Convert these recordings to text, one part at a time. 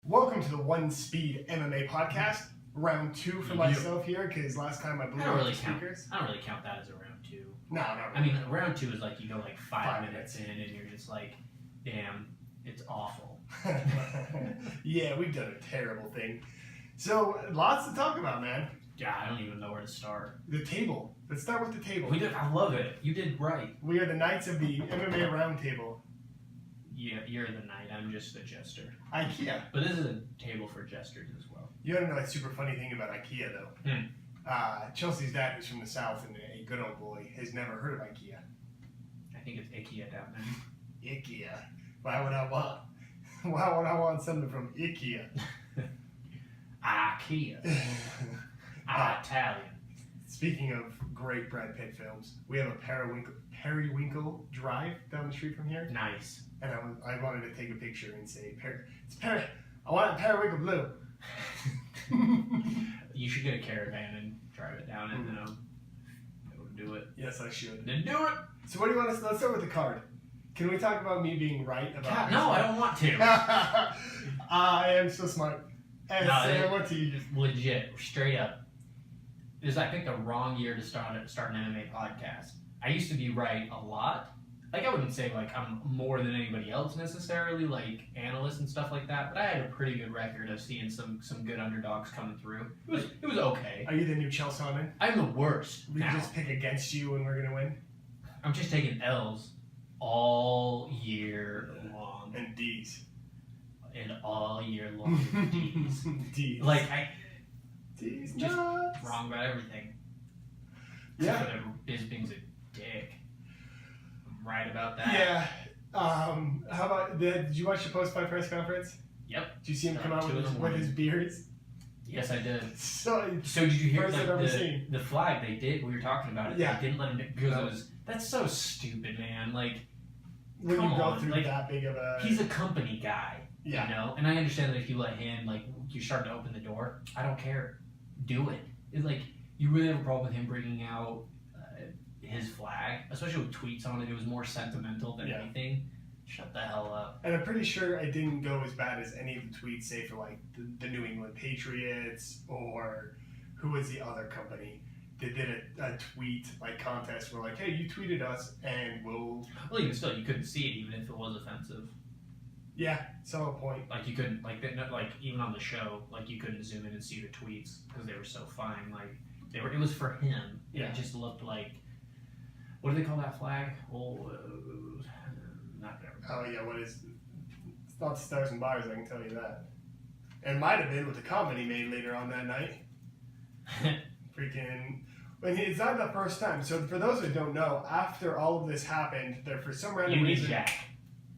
Welcome to the One Speed MMA podcast. Round 2 for myself here, because last time I blew out the speakers. I don't really count that as a round 2. No, not really. I mean, round 2 is like you go like 5 minutes in and you're just like, damn, it's awful. Yeah, we've done a terrible thing. So, lots to talk about, man. Yeah, I don't even know where to start. The table. Let's start with the table. We did. I love it. You did right. We are the knights of the MMA roundtable. Yeah, you're the knight. I'm just a jester. IKEA. But this is a table for jesters as well. You don't know a super funny thing about IKEA, though. Chelsea's dad, who's from the South and a good old boy, has never heard of IKEA. I think it's IKEA down there. IKEA. Why would I want something from IKEA? IKEA. Italian. Speaking of great Brad Pitt films, we have a Periwinkle Drive down the street from here. Nice. And I wanted to take a picture and say, I want a Periwinkle Blue. You should get a caravan and drive it down and it'll do it. Yes, I should. Then do it. So what do you want to? Let's start with the card. Can we talk about me being right about? No, I don't want to. I am so smart. And I want to. Just legit, straight up. This is, I think, the wrong year to start an MMA podcast. I used to be right a lot. Like, I wouldn't say, like, I'm more than anybody else necessarily, like, analysts and stuff like that, but I had a pretty good record of seeing some good underdogs coming through. It was okay. Are you the new Chelsea? I'm the worst. We just pick against you when we're going to win? I'm just taking L's all year long. And D's. And all year long D's. D's. Like, D's just nuts. wrong about everything. Yeah. Except for Bisping's a dick. I'm right about that. Yeah. How about, did you watch the post-fight press conference? Yep. Did you see him come out with his beards? Yes, I did. So did you hear like, the flag they did? We were talking about it. Yeah. They didn't let him because that's so stupid, man. Like, when come you go on, through like, that big of a... He's a company guy. Yeah. You know? And I understand that if you let him, like, you're starting to open the door. I don't care. Do it. It's like, you really have a problem with him bringing out his flag, especially with tweets on it. It was more sentimental than anything. Shut the hell up. And I'm pretty sure it didn't go as bad as any of the tweets, say for like the New England Patriots or who was the other company that did a tweet like contest where like, hey, you tweeted us and we'll. Well, even still, you couldn't see it even if it was offensive. Yeah, some point. Like you couldn't like even on the show, like you couldn't zoom in and see the tweets because they were so fine. Like it was for him. Yeah. It just looked like. What do they call that flag? Oh, not there. Oh yeah, what is? It's not the Stars and Bars, I can tell you that. And it might have been with the comment he made later on that night. Freaking. It's not the first time. So for those who don't know, after all of this happened, there for some random reason.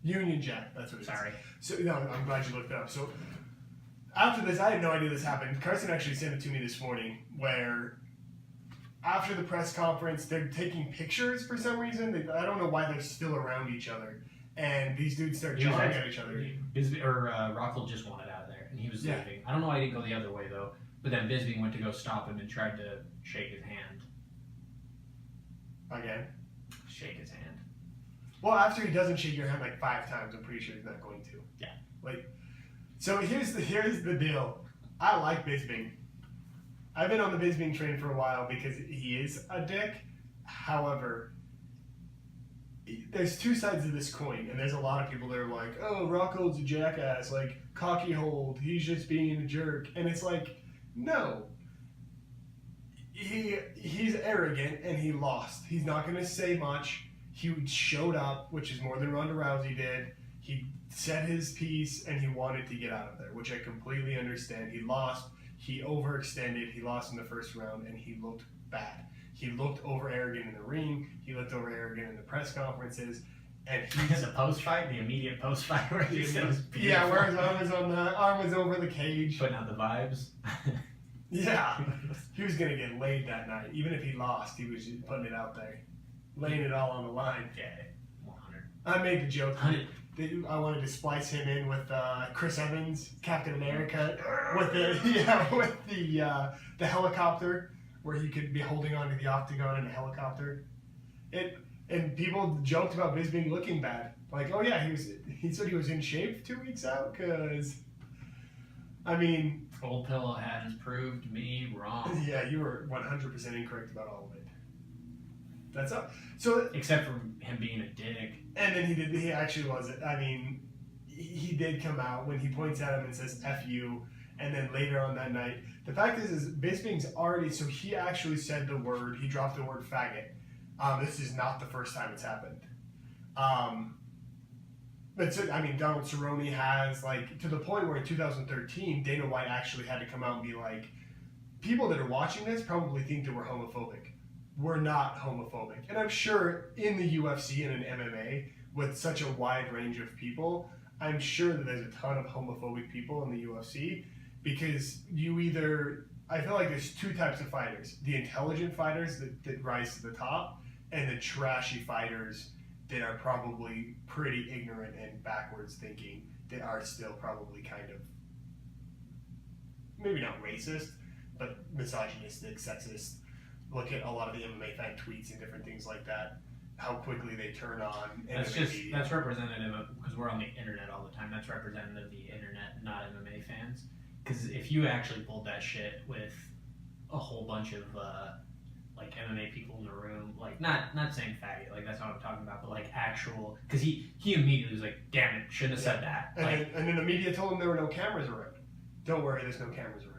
Union Jack, that's what it is. Sorry. So no, I'm glad you looked it up. So after this, I had no idea this happened. Karson actually sent it to me this morning, where after the press conference, they're taking pictures for some reason. I don't know why they're still around each other, and these dudes start jawing at each other. Rockhold just wanted out of there, and he was leaving. I don't know why he didn't go the other way though. But then Bisping went to go stop him and tried to shake his hand. Again? Shake his hand. Well, after he doesn't shake your hand like 5 times, I'm pretty sure he's not going to. Yeah. Like, so here's the deal. I like Bisping. I've been on the Bisping train for a while because he is a dick. However, there's 2 sides of this coin, and there's a lot of people that are like, oh, Rockhold's a jackass, like, cocky hold, he's just being a jerk. And it's like, no. He's arrogant, and he lost. He's not going to say much. He showed up, which is more than Ronda Rousey did. He said his piece, and he wanted to get out of there, which I completely understand. He lost. He overextended. He lost in the first round, and he looked bad. He looked over arrogant in the ring. He looked over arrogant in the press conferences. And he's the post-fight, the immediate post-fight where he said it was beautiful. Yeah, where his arm was over the cage. Putting out the vibes. Yeah. He was going to get laid that night. Even if he lost, he was just putting it out there. Laying it all on the line. Yeah, 100. I made the joke that I wanted to splice him in with Chris Evans, Captain America, with the helicopter, where he could be holding onto the octagon in a helicopter. And people joked about Bisping looking bad. Like, oh yeah, he said he was in shape 2 weeks out, because I mean, Old Pillow has proved me wrong. yeah, you were 100% incorrect about all of it. That's up. So, Except for him being a dick. and then he actually was it. I mean, he did come out when he points at him and says "F you," and then later on that night, the fact is Bisping's already. So he actually said the word. He dropped the word "faggot." This is not the first time it's happened. But so, I mean, Donald Cerrone has, like, to the point where in 2013, Dana White actually had to come out and be like, people that are watching this probably think that we're homophobic. We're not homophobic. And I'm sure in the UFC and in MMA, with such a wide range of people, I'm sure that there's a ton of homophobic people in the UFC because I feel like there's two types of fighters. The intelligent fighters that rise to the top and the trashy fighters that are probably pretty ignorant and backwards thinking that are still probably kind of, maybe not racist, but misogynistic, sexist. Look at a lot of the MMA fan tweets and different things like that, how quickly they turn on MMA. That's representative of, because we're on the internet all the time, that's representative of the internet, not MMA fans. Because if you actually pulled that shit with a whole bunch of like MMA people in the room, like not saying faggot, like that's not what I'm talking about, but like actual, because he immediately was like, damn it, shouldn't have said that. And then the media told him there were no cameras around. Don't worry, there's no cameras around.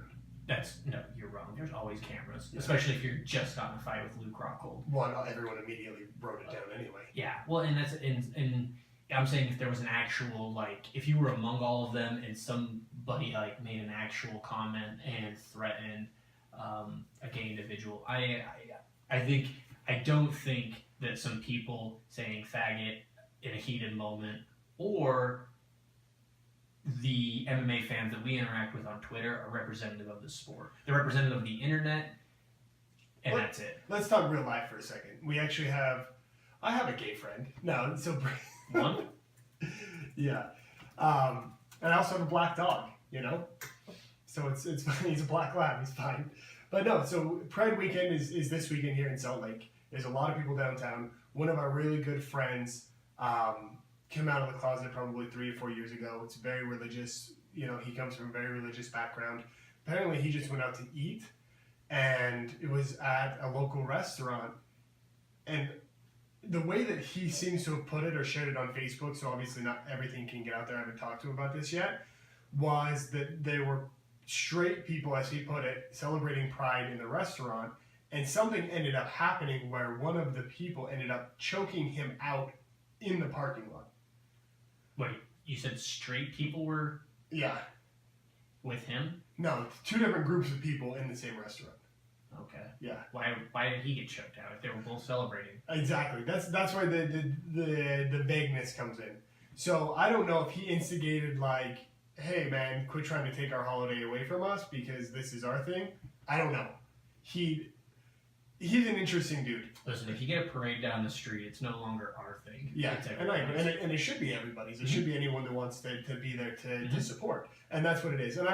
No, you're wrong. There's always cameras, especially if you're just got in a fight with Luke Rockhold. Well, not everyone immediately wrote it down anyway. Yeah, well, and that's and I'm saying if there was an actual, like, if you were among all of them and somebody like made an actual comment and threatened a gay individual, I don't think that some people saying faggot in a heated moment or the MMA fans that we interact with on Twitter are representative of the sport. They're representative of the internet, and that's it. Let's talk real life for a second. I have a gay friend. No, so One? Yeah. And I also have a black dog, you know? So it's fine. He's a black lab. He's fine. But no, so Pride weekend is this weekend here in Salt Lake. There's a lot of people downtown. One of our really good friends came out of the closet probably 3 or 4 years ago. It's very religious. You know, he comes from a very religious background. Apparently, he just went out to eat, and it was at a local restaurant. And the way that he seems to have put it or shared it on Facebook, so obviously not everything can get out there, I haven't talked to him about this yet, was that they were straight people, as he put it, celebrating Pride in the restaurant, and something ended up happening where one of the people ended up choking him out in the parking lot. Wait, you said straight people were with him? No, two different groups of people in the same restaurant. Okay. Yeah. Why did he get choked out if they were both celebrating? Exactly. That's where the vagueness comes in. So I don't know if he instigated like, hey man, quit trying to take our holiday away from us because this is our thing. I don't know. He's an interesting dude. Listen, if you get a parade down the street, it's no longer our thing. Yeah, and it should be everybody's. It should be anyone that wants to be there to support. And that's what it is. And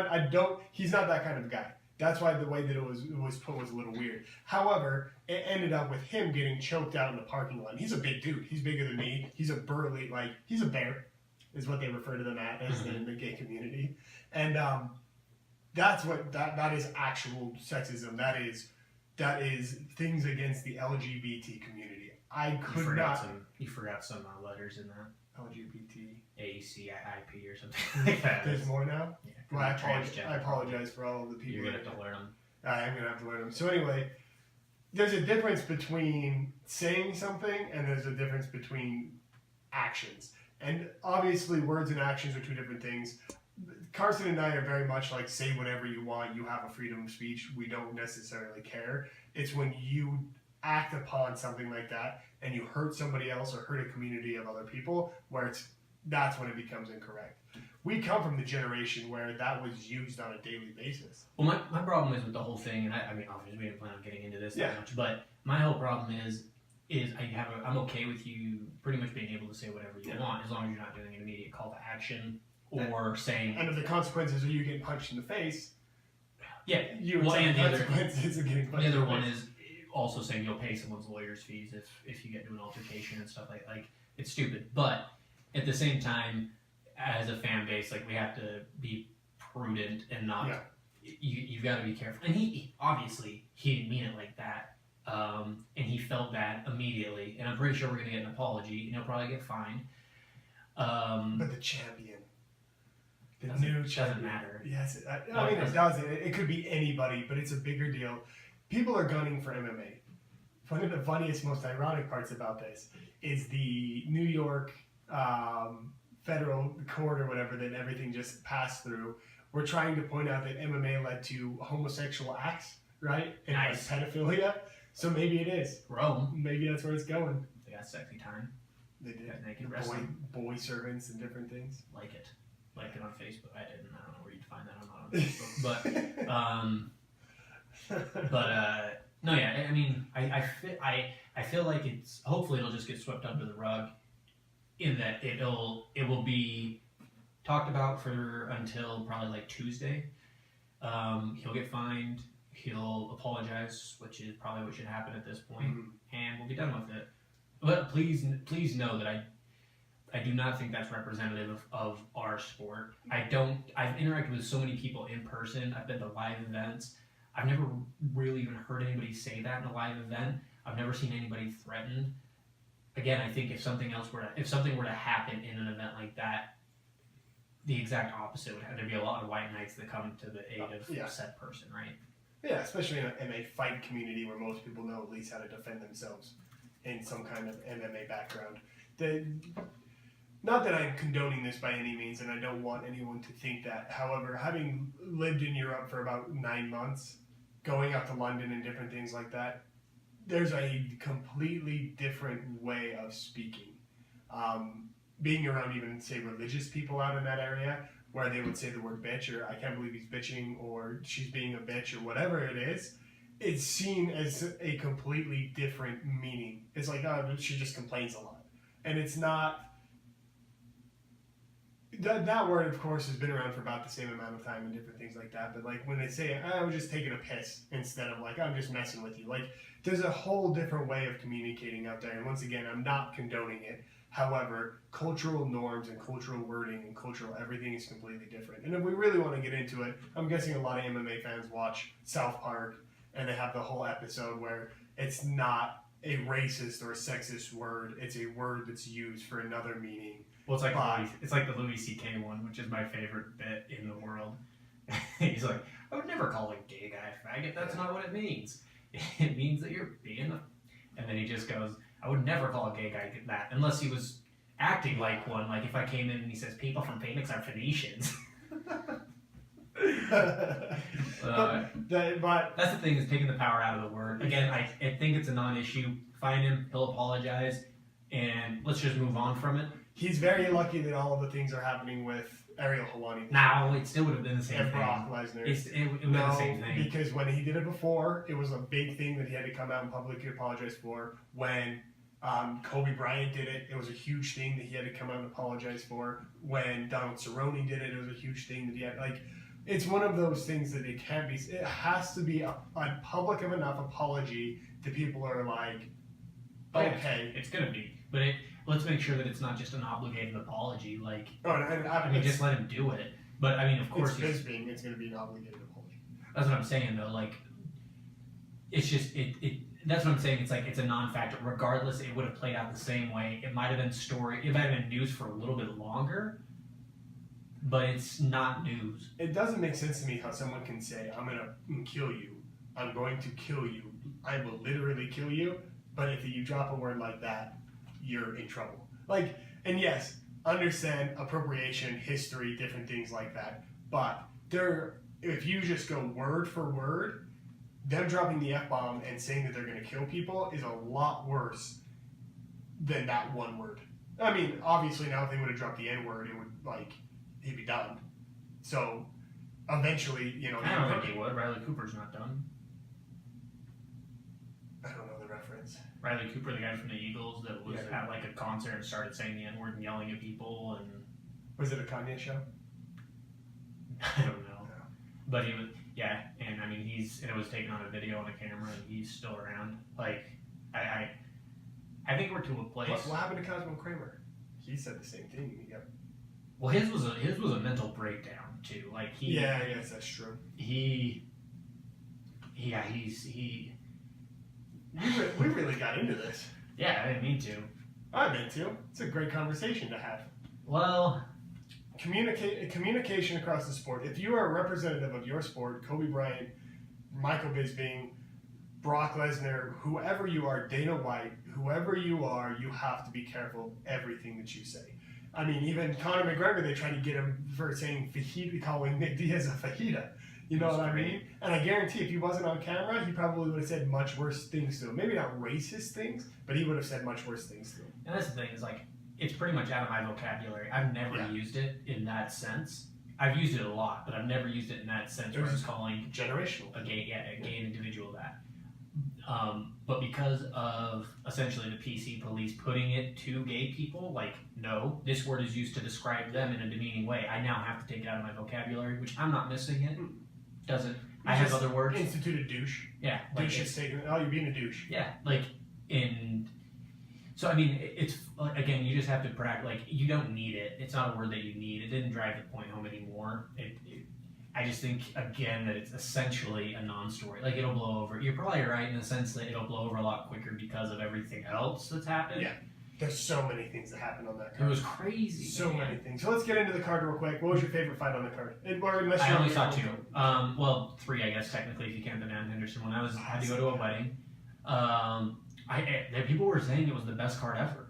he's not that kind of guy. That's why the way that it was put was a little weird. However, it ended up with him getting choked out in the parking lot. He's a big dude. He's bigger than me. He's a burly, he's a bear, is what they refer to them as in the gay community. And that's what that is actual sexism. That is things against the LGBT community. You forgot some letters in that. LGBT. ACIP or something like that. There's more now? Yeah. Well, I apologize for all of the people. You're going to have to learn them. I am going to have to learn them. So anyway, there's a difference between saying something and there's a difference between actions. And obviously words and actions are two different things. Karson and I are very much like, say whatever you want. You have a freedom of speech. We don't necessarily care. It's when you act upon something like that and you hurt somebody else or hurt a community of other people where that's when it becomes incorrect. We come from the generation where that was used on a daily basis. Well, my problem is with the whole thing, and I mean, obviously we didn't plan on getting into this that much, but my whole problem is I'm okay with you pretty much being able to say whatever you want as long as you're not doing an immediate call to action or saying... And if the consequences are you getting punched in the face, and the consequences of getting punched in the face. The other one is also saying you'll pay someone's lawyer's fees if you get into an altercation and stuff like it's stupid. But at the same time, as a fan base, like we have to be prudent and not. Yeah. You've got to be careful. And he obviously he didn't mean it like that. And he felt that immediately. And I'm pretty sure we're gonna get an apology, and he'll probably get fined. But the champion, the new champion, doesn't matter. Yes, I mean it doesn't. It could be anybody, but it's a bigger deal. People are gunning for MMA. One of the funniest, most ironic parts about this is the New York federal court or whatever that everything just passed through. We're trying to point out that MMA led to homosexual acts, right? And Nice. like pedophilia. So maybe it is. Rome. Maybe that's where it's going. They got sexy time. They did. Got naked wrestling. Boy servants and different things. Like it on Facebook. I didn't. I don't know where you'd find that. I'm not on Facebook. But no, yeah. I mean, I feel like hopefully it'll just get swept under the rug, in that it will be talked about for until probably like Tuesday. He'll get fined. He'll apologize, which is probably what should happen at this point, and we'll be done with it. But please know that I do not think that's representative of our sport. I've interacted with so many people in person. I've been to live events. I've never really even heard anybody say that in a live event. I've never seen anybody threatened. Again, I think if something were to happen in an event like that, the exact opposite would happen. There'd be a lot of white knights that come to the aid of said person, right? Yeah, especially in a fight community where most people know at least how to defend themselves in some kind of MMA background. Not that I'm condoning this by any means, and I don't want anyone to think that. However, having lived in Europe for about 9 months, going out to London and different things like that, there's a completely different way of speaking. Being around even, say, religious people out in that area, where they would say the word bitch, or I can't believe he's bitching, or she's being a bitch, or whatever it is, it's seen as a completely different meaning. It's like, oh, she just complains a lot. And it's not... That word, of course, has been around for about the same amount of time and different things like that. But like when they say, I was just taking a piss, instead of like, I'm just messing with you. Like, there's a whole different way of communicating out there. And once again, I'm not condoning it. However, cultural norms and cultural wording and cultural everything is completely different. And if we really want to get into it, I'm guessing a lot of MMA fans watch South Park, and they have the whole episode where it's not a racist or a sexist word. It's a word that's used for another meaning. Well, it's like the Louis C.K. one, which is my favorite bit in the world. He's like, I would never call a gay guy a faggot. That's not what it means. It means that you're being a... And then he just goes, I would never call a gay guy that, unless he was acting like one. Like if I came in and he says, people from Phoenix are Phoenicians. But that's the thing, is taking the power out of the word. Again, I think it's a non-issue. Find him, he'll apologize, and let's just move on from it. He's very lucky that all of the things are happening with Ariel Helwani. Now, it still would have been the same and thing. Brock Lesnar. It would have been the same thing. Because when he did it before, it was a big thing that he had to come out and publicly apologize for. When Kobe Bryant did it, it was a huge thing that he had to come out and apologize for. When Donald Cerrone did it, it was a huge thing that he had, like, it's one of those things that it has to be a public of enough apology that people are like, okay. It's going to be. But let's make sure that it's not just an obligated apology. Like, I mean, just let him do it. But I mean, of course, it's going to be an obligated apology. That's what I'm saying, though. Like, it's just that's what I'm saying. It's like it's a non-factor. Regardless, it would have played out the same way. It might have been It might have been news for a little bit longer, but it's not news. It doesn't make sense to me how someone can say, "I'm gonna kill you. I'm going to kill you. I will literally kill you." But if you drop a word like that, you're in trouble. Like, and yes, understand appropriation, history, different things like that. But if you just go word for word, them dropping the F-bomb and saying that they're going to kill people is a lot worse than that one word. I mean, obviously now if they would have dropped the N-word, it would, he'd be done. So, eventually, I don't think he would. Riley Cooper's not done. I don't know the reference. Riley Cooper, the guy from the Eagles that was at a concert and started saying the N-word and yelling at people, and... Was it a Kanye show? I don't know. No. But he was... Yeah, and I mean, and it was taken on a video and a camera, and he's still around. Like, I think we're to a place. What happened to Cosmo Kramer? He said the same thing. Well, his was a mental breakdown too. Like Yeah, I guess that's true. He. We really got into this. Yeah, I didn't mean to. I meant to. It's a great conversation to have. Well, communication across the sport. If you are a representative of your sport, Kobe Bryant, Michael Bisping, Brock Lesnar, whoever you are, Dana White, whoever you are, you have to be careful of everything that you say. I mean, even Conor McGregor, they tried to get him for saying fajita, calling Nick Diaz a fajita. You know what I mean? And I guarantee if he wasn't on camera, he probably would have said much worse things to him. Maybe not racist things, but he would have said much worse things to him. And that's the thing, is like, it's pretty much out of my vocabulary. I've never used it in that sense. I've used it a lot, but I've never used it in that sense where I was calling generational a gay individual that. But because of essentially the PC police putting it to gay people, like, no, this word is used to describe them in a demeaning way. I now have to take it out of my vocabulary, which I'm not missing it. Doesn't. I have other words. Instituted douche. Yeah. Like douche is taken. Oh, you're being a douche. Yeah. Like, so, I mean, it's, again, you just have to practice. Like, you don't need it. It's not a word that you need. It didn't drive the point home anymore. I just think, again, that it's essentially a non-story. Like, it'll blow over. You're probably right in the sense that it'll blow over a lot quicker because of everything else that's happened. Yeah. There's so many things that happened on that card. It was crazy. So many things. So let's get into the card real quick. What was your favorite fight on the card? I only saw 2. Well, 3, I guess, technically, if you count the Dan Henderson one. I had to go to a wedding. People were saying it was the best card ever.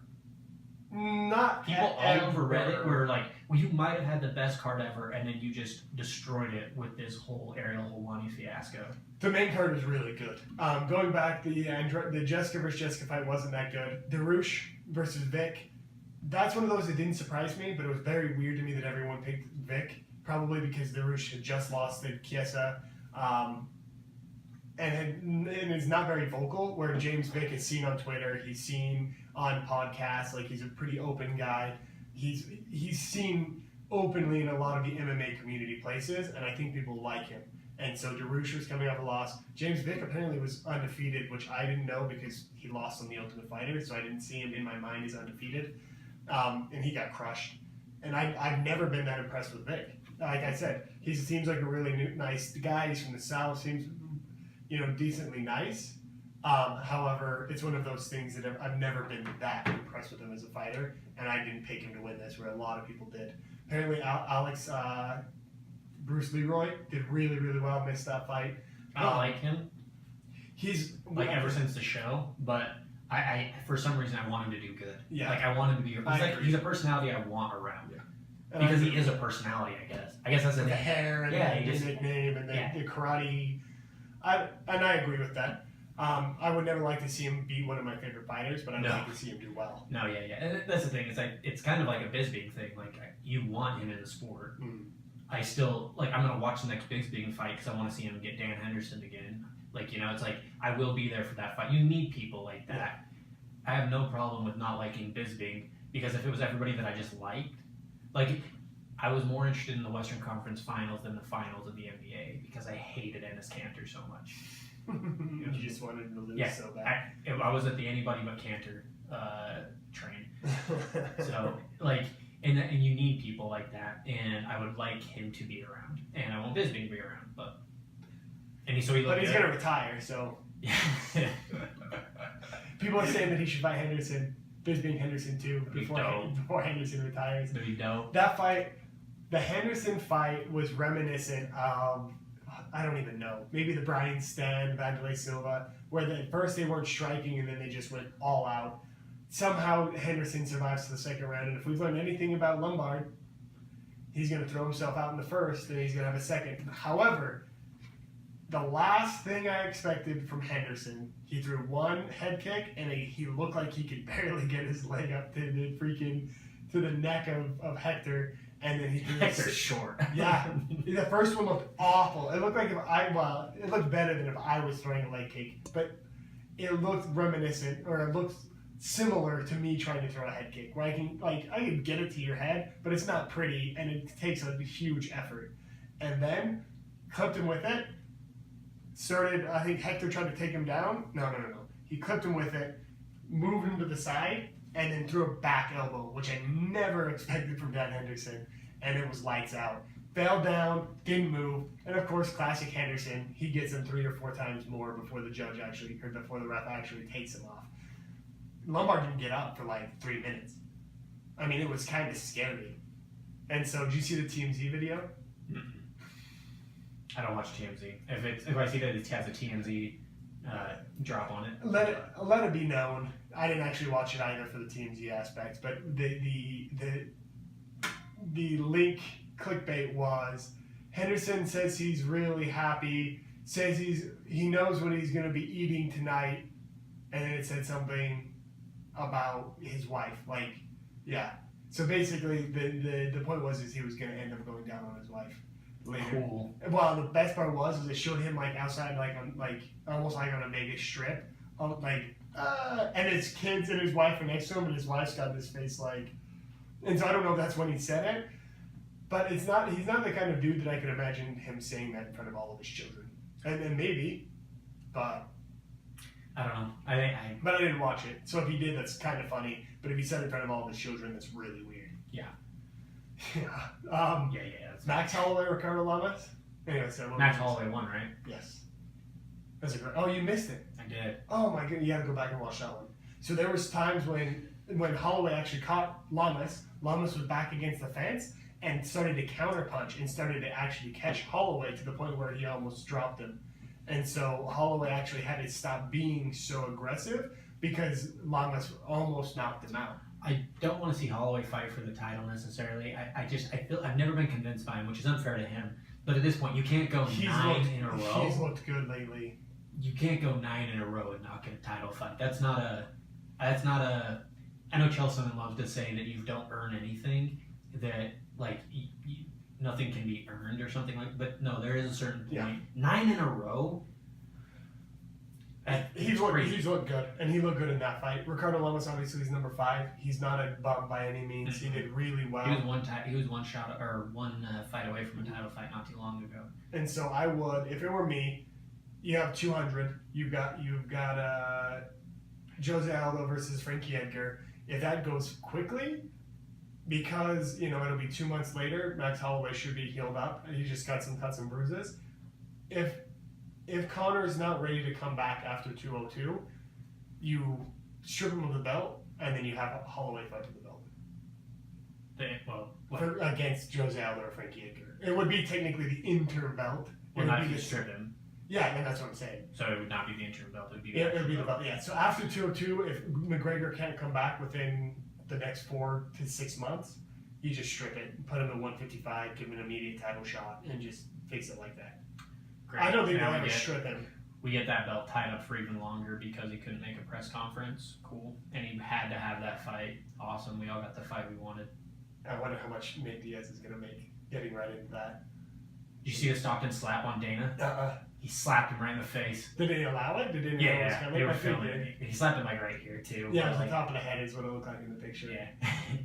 Not people all over Reddit were like, well, you might have had the best card ever, and then you just destroyed it with this whole Ariel Helwani fiasco. The main card was really good. Going back, the Jessica versus Jessica fight wasn't that good. Darush versus Vic, that's one of those that didn't surprise me, but it was very weird to me that everyone picked Vic, probably because Darush had just lost to Chiesa, and is not very vocal, where James Vick is seen on Twitter, he's seen on podcasts, like he's a pretty open guy. He's seen openly in a lot of the MMA community places, and I think people like him. And so Darush was coming off a loss. James Vick apparently was undefeated, which I didn't know because he lost on The Ultimate Fighter, so I didn't see him in my mind as undefeated. And he got crushed. And I've never been that impressed with Vick. Like I said, he seems like a really nice guy. He's from the South, seems decently nice. However, it's one of those things that I've never been that impressed with him as a fighter, and I didn't pick him to win this, where a lot of people did. Apparently, Alex Bruce Leroy did really, really well, missed that fight. I like him. He's like ever since the show, but I for some reason I want him to do good. Yeah. Like I want him to be. He's a personality I want around. Yeah. Because he is a personality, I guess. I guess that's the hair and the nickname and the karate. And I agree with that. I would never like to see him be one of my favorite fighters, but I'd like to see him do well. No, yeah. And that's the thing. It's like it's kind of like a Bisping thing. Like you want him in the sport. I still I'm gonna watch the next Bisping fight because I want to see him get Dan Henderson again. It's like I will be there for that fight. You need people like that. Yeah. I have no problem with not liking Bisping because if it was everybody that I just liked, I was more interested in the Western Conference Finals than the finals of the NBA because I hated Enes Kanter so much. You just wanted him to lose so bad. I was at the anybody but Kanter train. So and you need people like that, and I would like him to be around, and I want Bisping to be around, but he's gonna retire, so people are saying that he should fight Henderson, Bisping Henderson too, before Henderson retires. That'd be dope. That fight, the Henderson fight, was reminiscent of I don't even know, maybe the Brian Stan, Vanderlei Silva, where at first they weren't striking and then they just went all out. Somehow Henderson survives to the second round, and if we've learned anything about Lombard, he's going to throw himself out in the first, and he's going to have a second. However, the last thing I expected from Henderson, he threw one head kick, and he looked like he could barely get his leg up to the neck of Hector, and then he threw Hector's short. Yeah, the first one looked awful. It looked like it looked better than if I was throwing a leg kick, but it looked reminiscent, or it looked similar to me trying to throw a head kick, where I can get it to your head, but it's not pretty, and it takes a huge effort. And then clipped him with it. I think Hector tried to take him down. No. He clipped him with it, moved him to the side, and then threw a back elbow, which I never expected from Dan Henderson, and it was lights out. fell down, didn't move, and of course, classic Henderson, he gets him 3 or 4 times more before the ref actually takes him off. Lombard didn't get up for like 3 minutes. I mean, it was kind of scary. And so, did you see the TMZ video? I don't watch TMZ. If I see that it has a TMZ drop on it, let it be known. I didn't actually watch it either for the TMZ aspect, but the link clickbait was Henderson says he's really happy, says he knows what he's going to be eating tonight, and then it said something about his wife. Like, yeah. So basically, the point was he was going to end up going down on his wife later. Cool. Well, the best part was it showed him like outside, almost like on a Vegas strip, and his kids and his wife are next to him, and his wife's got this face like, and so I don't know if that's when he said it, but he's not the kind of dude that I could imagine him saying that in front of all of his children, and maybe, but I don't know. But I didn't watch it, so if he did, that's kind of funny. But if he said it in front of all of his children, that's really weird. Yeah. Yeah. Max Holloway, Ricardo Lamas. Anyway, so Max Holloway won, right? Yes. That's a great. Oh, you missed it. I did. Oh my goodness, you got to go back and watch that one. So there was times when Holloway actually caught Lamas. Lamas was back against the fence and started to counterpunch and started to actually catch Holloway to the point where he almost dropped him. And so Holloway actually had to stop being so aggressive because Lamas almost knocked him out. I don't want to see Holloway fight for the title necessarily. I feel I've never been convinced by him, which is unfair to him. But at this point, you can't go 9 in a row. He's looked good lately. You can't go 9 in a row and not get a title fight. That's not a. I know Chelseaman loves to say that you don't earn anything. That like nothing can be earned or something like. But no, there is a certain point. Yeah. 9 in a row. He's looked good, and he looked good in that fight. Ricardo Lamas obviously is number 5. He's not a bum by any means. He did really well. He was one fight away from a title fight not too long ago. And so I would, if it were me, you have 200. You've got Jose Aldo versus Frankie Edgar. If that goes quickly, because it'll be 2 months later, Max Holloway should be healed up. He just got some cuts and bruises. If Connor's not ready to come back after 202, you strip him of the belt, and then you have Holloway fight for the belt. Against Jose Aldo or Frankie Edgar. It would be technically the interim belt. Well, not if you strip him. Yeah, and that's what I'm saying. So it would not be the interim belt. It would be the belt. Yeah. So after 202, if McGregor can't come back within the next 4 to 6 months, you just strip it, put him at 155, give him an immediate title shot, and just fix it like that. Great. I don't think they'll ever strip him. We get that belt tied up for even longer because he couldn't make a press conference. Cool. And he had to have that fight. Awesome. We all got the fight we wanted. I wonder how much Nate Diaz is going to make getting right into that. Did you see the Stockton slap on Dana? He slapped him right in the face. Did they allow it? Did they know it was coming? They were filming it. He slapped him like right here too. Yeah, it was the top of the head is what it looked like in the picture. Yeah.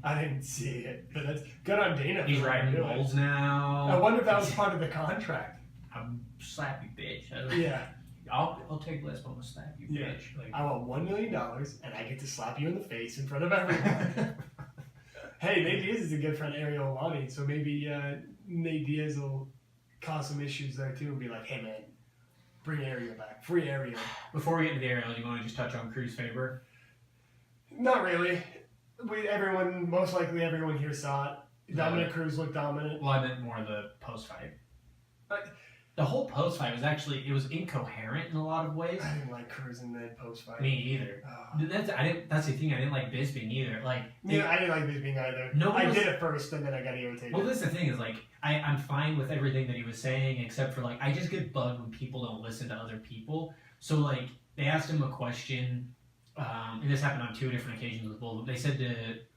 I didn't see it, but that's good on Dana. He's riding bulls now. I wonder if that was part of the contract. I'm slap you, bitch. Yeah. I'll take less, but I'm gonna slap you, bitch. Like, I want $1 million, and I get to slap you in the face in front of everyone. Hey, Nate Diaz is a good friend of Ariel Helwani, so maybe Nate Diaz will cause some issues there too and be like, hey man, bring Ariel back. Free Ariel. Before we get into the Ariel, do you want to just touch on Cruz Faber? Not really. Most likely everyone here saw it. Dominic Cruz looked dominant. Well, I meant more the post-fight. The whole post-fight was actually, it was incoherent in a lot of ways. I didn't like Cruz in the post-fight. Me either. That's the thing, I didn't like Bisping either. I didn't like Bisping either. I did it first, and then I got irritated. Well, that's the thing is, I'm fine with everything that he was saying, except for, I just get bugged when people don't listen to other people. So, they asked him a question, and this happened on 2 different occasions with both. They said to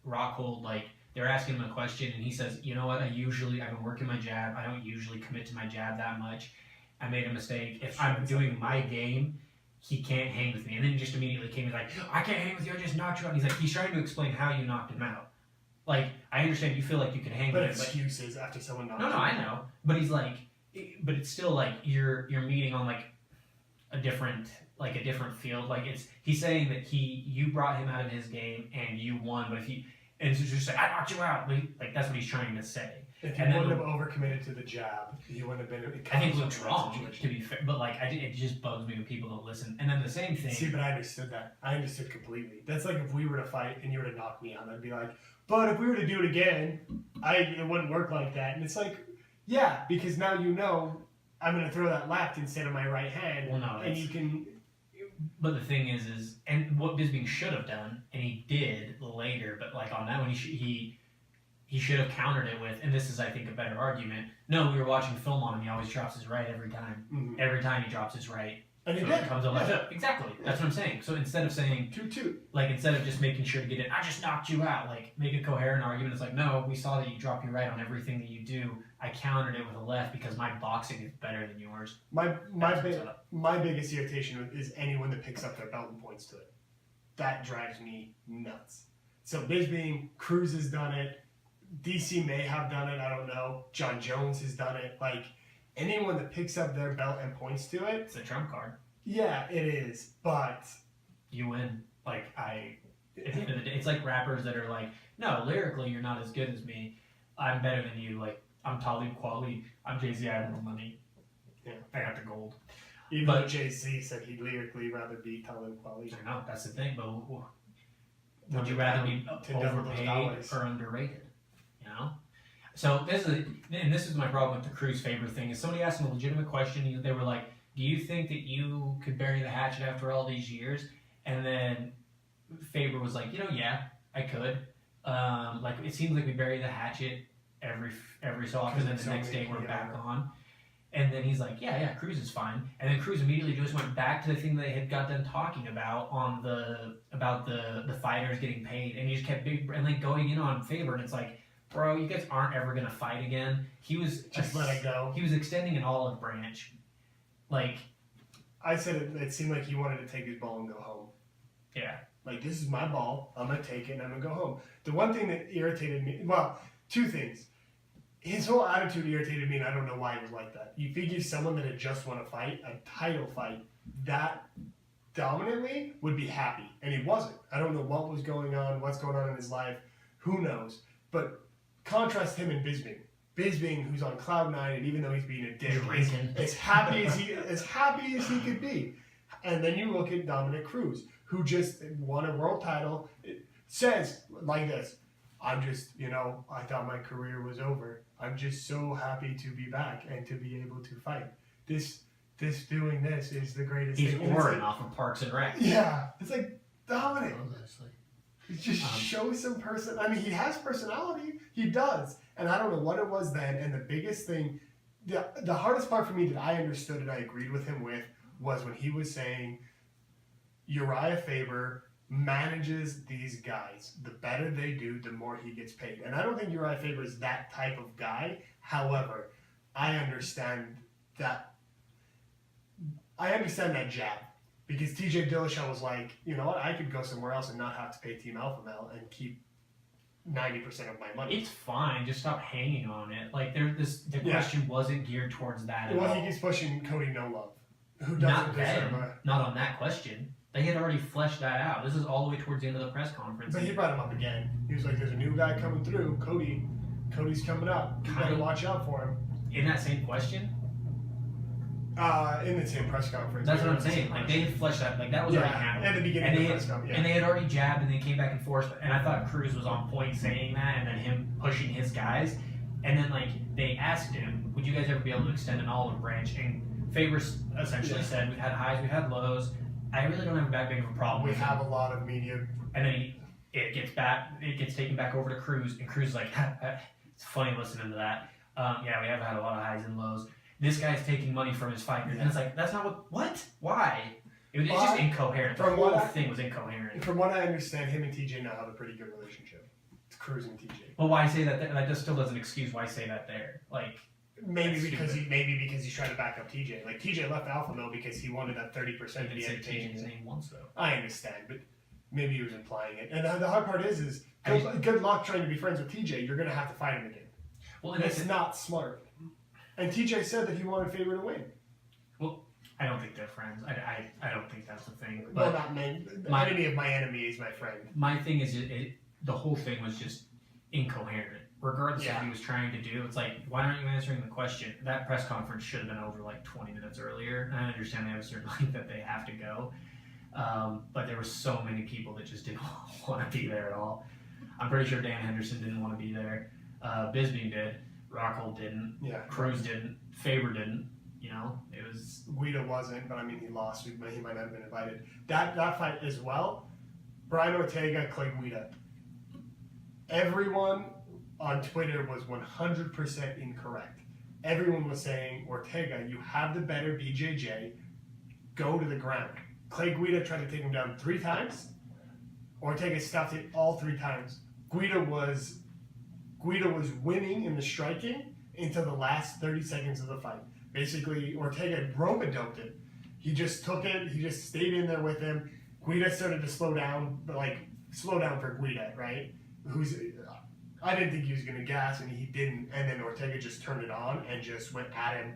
Rockhold, they're asking him a question, and he says, you know what, I've been working my jab. I don't usually commit to my jab that much. I made a mistake. If I'm doing my game, he can't hang with me. And then he just immediately came, he's like, I can't hang with you, I just knocked you out. And he's trying to explain how you knocked him out. I understand you feel like you could hang with him. But excuses after someone knocked you out. No, I know. But he's but it's still you're meeting on a different field. He's saying that you brought him out of his game and you won, but and it's just I knocked you out. That's what he's trying to say. If you wouldn't have overcommitted to the jab, you wouldn't have been. I think Luke's wrong, to be fair, but like it just bugs me when people don't listen. And then the same thing. See, but I understood that. I understood completely. That's like if we were to fight and you were to knock me out, I'd be like, but if we were to do it again, it wouldn't work like that. And it's like, yeah, because now you know I'm going to throw that left instead of my right hand, and you can. But the thing is, and what Bisping should have done, and he did later, but like on that one, he should have countered it with, and this is, I think, a better argument. No, we were watching film on him. He always drops his right every time. Mm-hmm. Every time he drops his right. And so it comes up like that. Exactly. That's what I'm saying. So instead of saying, like, instead of just making sure to get it, I just knocked you out, like, make a coherent argument. It's like, no, we saw that you drop your right on everything that you do. I countered it with a left because my boxing is better than yours. My biggest irritation is anyone that picks up their belt and points to it. That drives me nuts. So Bisping, Cruz has done it. DC may have done it, I don't know. John Jones has done it. Like, anyone that picks up their belt and points to it. It's a trump card. Yeah, it is, but. You win. Like, at the end of the day, it's like rappers that are like, no, lyrically, you're not as good as me. I'm better than you. Like, I'm Talib Kweli. I'm Jay-Z. I have more money. Yeah. I got the gold. Even though Jay-Z said he'd lyrically rather beat Talib Kweli. I know, that's the thing, but would you rather be overpaid or underrated? You know? So this is my problem with the Cruz Faber thing. Is somebody asked him a legitimate question. They were like, "Do you think that you could bury the hatchet after all these years?" And then Faber was like, "Yeah, I could. Like it seems like we bury the hatchet every so often, and then the next day we're back on." And then he's like, "Yeah, Cruz is fine." And then Cruz immediately just went back to the thing they had got done talking about about the fighters getting paid, and he just kept going in on Faber, and it's like, bro, you guys aren't ever gonna fight again. He was just let it go. He was extending an olive branch. Like I said, it seemed like he wanted to take his ball and go home. Yeah. Like, this is my ball. I'm gonna take it and I'm gonna go home. The one thing that irritated me, well, two things. His whole attitude irritated me, and I don't know why he was like that. You figure someone that had just won a fight, a title fight, that dominantly would be happy, and he wasn't. I don't know what was going on, what's going on in his life, who knows. But contrast him and Bisping. Bisping, who's on cloud nine, and even though he's being a dick, is as happy as he could be. And then you look at Dominic Cruz, who just won a world title. It says like this: "I'm just, I thought my career was over. I'm just so happy to be back and to be able to fight. Doing this is the greatest thing." He's Orin off of Parks and Rec. Yeah, it's like Dominic. Just show some person. I mean, he has personality. He does. And I don't know what it was then. And the biggest thing, the hardest part for me that I understood and I agreed with him with was when he was saying Uriah Faber manages these guys. The better they do, the more he gets paid. And I don't think Uriah Faber is that type of guy. However, I understand that jab. Because TJ Dillashaw was like, you know what, I could go somewhere else and not have to pay Team Alpha Male and keep 90% of my money. It's fine, just stop hanging on it. Like the question wasn't geared towards that at all. Well, he keeps pushing Cody No Love, who doesn't deserve not on that question. They had already fleshed that out. This is all the way towards the end of the press conference. But he brought him up again. He was like, "There's a new guy coming through, Cody. Cody's coming up. You better watch out for him." In that same question. In the same press conference. That's what I'm saying. Like, they had fleshed that. Like, that was already happening. At the beginning of the press conference. And they had already jabbed, and they came back and forth. And I thought Cruz was on point saying that, and then him pushing his guys. And then, like, they asked him, would you guys ever be able to extend an olive branch? And Faber essentially said, we've had highs, we've had lows. I really don't have that big of a problem with We have a lot of media. And then it gets taken back over to Cruz, and Cruz is like, it's funny listening to that. Yeah, we have had a lot of highs and lows. This guy's taking money from his fighter. And it's like, that's not what? Why? It's just incoherent. The whole thing was incoherent. From what I understand, him and TJ now have a pretty good relationship. It's Cruz and TJ. Well, why say that there? That just still doesn't excuse why say that there. Like, maybe because he's trying to back up TJ. Like, TJ left Alpha Male because he wanted that 30% that he had to take. TJ's name once, though. I understand, but maybe he was implying it. And the hard part is good luck trying to be friends with TJ. You're going to have to fight him again. Well, and it's not smart. And TJ said that he wanted Faber to win. Well, I don't think they're friends. I don't think that's the thing. But well, not me. Enemy of my enemy is my friend. My thing is, the whole thing was just incoherent. regardless of Yeah. what he was trying to do. It's like, why aren't you answering the question? That press conference should have been over like 20 minutes earlier. And I understand they have a certain length that they have to go. But there were so many people that just didn't want to be there at all. I'm pretty sure Dan Henderson didn't want to be there. Bisping did. Rockhold didn't. Yeah. Cruz didn't. Faber didn't. You know, it was... Guida wasn't, but I mean, he lost. He might not have been invited. That fight as well, Brian Ortega, Clay Guida. Everyone on Twitter was 100% incorrect. Everyone was saying, Ortega, you have the better BJJ. Go to the ground. Clay Guida tried to take him down 3 times. Ortega stuffed it all 3 times. Guida was winning in the striking until the last 30 seconds of the fight. Basically, Ortega rope-a-doped it. He just took it. He just stayed in there with him. Guida started to slow down, but slow down for Guida, right? I didn't think he was going to gas, and he didn't. And then Ortega just turned it on and just went at him,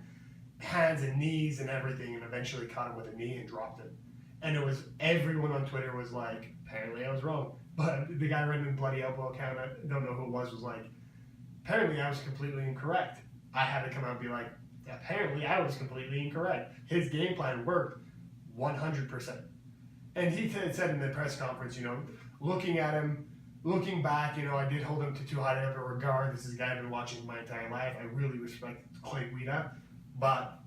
hands and knees and everything, and eventually caught him with a knee and dropped it. And it was, everyone on Twitter was like, apparently I was wrong. But the guy running the bloody elbow account, I don't know who it was like, apparently I was completely incorrect. I had to come out and be like, apparently I was completely incorrect. His game plan worked 100%. And he said in the press conference, looking at him, looking back, I did hold him to too high of a regard. This is a guy I've been watching my entire life. I really respect Clay Guida. But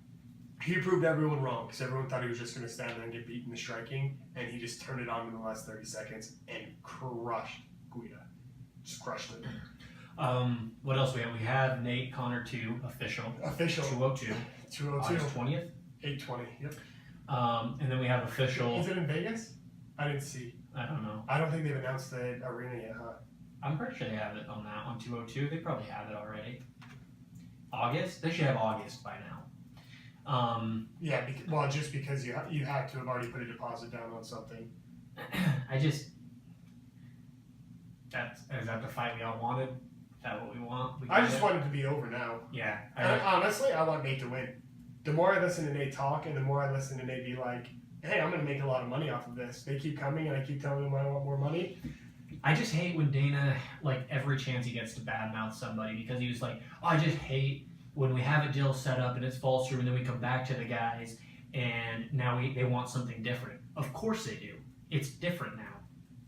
he proved everyone wrong because everyone thought he was just going to stand there and get beat in the striking. And he just turned it on in the last 30 seconds and crushed Guida. Just crushed it. What else we have? We have Nate Connor 2 official 202 August 20th 8:20. Yep. And then we have official. Is it in Vegas? I didn't see. I don't know. I don't think they've announced the arena yet, huh? I'm pretty sure they have it on that on 202. They probably have it already. August? They should have August by now. Yeah. Just because you had to have already put a deposit down on something. Is that the fight we all wanted? Is that what we want? I just want it to be over now. Yeah. Honestly, I want Nate to win. The more I listen to Nate talk and the more I listen to Nate be like, hey, I'm going to make a lot of money off of this. They keep coming and I keep telling them I want more money. I just hate when Dana, every chance he gets to badmouth somebody because he was like, I just hate when we have a deal set up and it's falls through and then we come back to the guys and now they want something different. Of course they do. It's different now.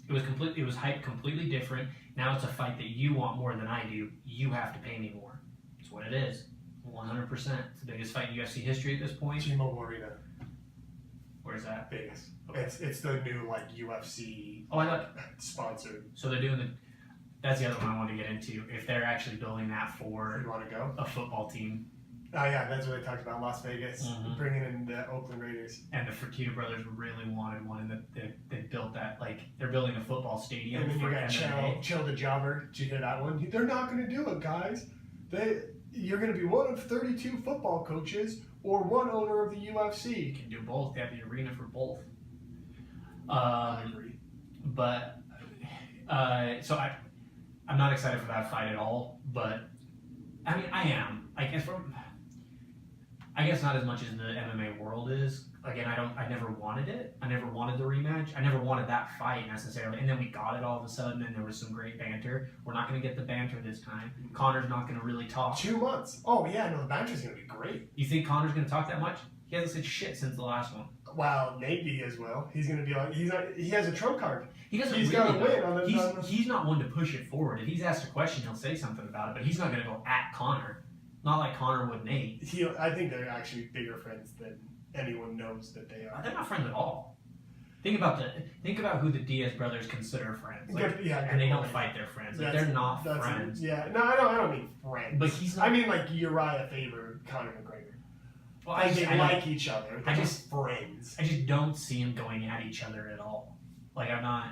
It was hyped completely different. Now it's a fight that you want more than I do. You have to pay me more. That's what it is. 100%. It's the biggest fight in UFC history at this point. T-Mobile Arena. Where's that? Vegas. Okay. It's the new UFC I thought sponsored. so. They're doing that's the other one I wanted to get into. If they're actually building that for You want to go? a football team. Oh yeah, that's what they talked about. Las Vegas, bringing in the Oakland Raiders. And the Fertitta brothers really wanted one, and they built that. They're building a football stadium. And then you for got MMA. Chill the Jobber. Did you hear that one? They're not going to do it, guys. You're going to be one of 32 football coaches or one owner of the You UFC. can do both. They have the arena for both. I agree. But so I'm not excited for that fight at all. But I mean, I am. I guess not as much as the MMA world is. Again, I never wanted it. I never wanted the rematch. I never wanted that fight necessarily. And then we got it all of a sudden, and there was some great banter. We're not going to get the banter this time. Connor's not going to really talk. 2 months. Oh yeah, no, the banter's going to be great. You think Connor's going to talk that much? He hasn't said shit since the last one. Wow, Nate B as well. He's going to be like, he has a trump card. He doesn't. He's really got to win. He's not one to push it forward. If he's asked a question, he'll say something about it. But he's not going to go at Connor. Not like Connor would Nate. I think they're actually bigger friends than anyone knows that they are. They're not friends at all. Think about who the Diaz brothers consider friends. And they don't fight their friends. They're not friends. Yeah, no, I don't mean friends. But he's not. I mean like Uriah Faber, Conor McGregor. Well, they like each other. They're just friends. I just don't see them going at each other at all. I'm not.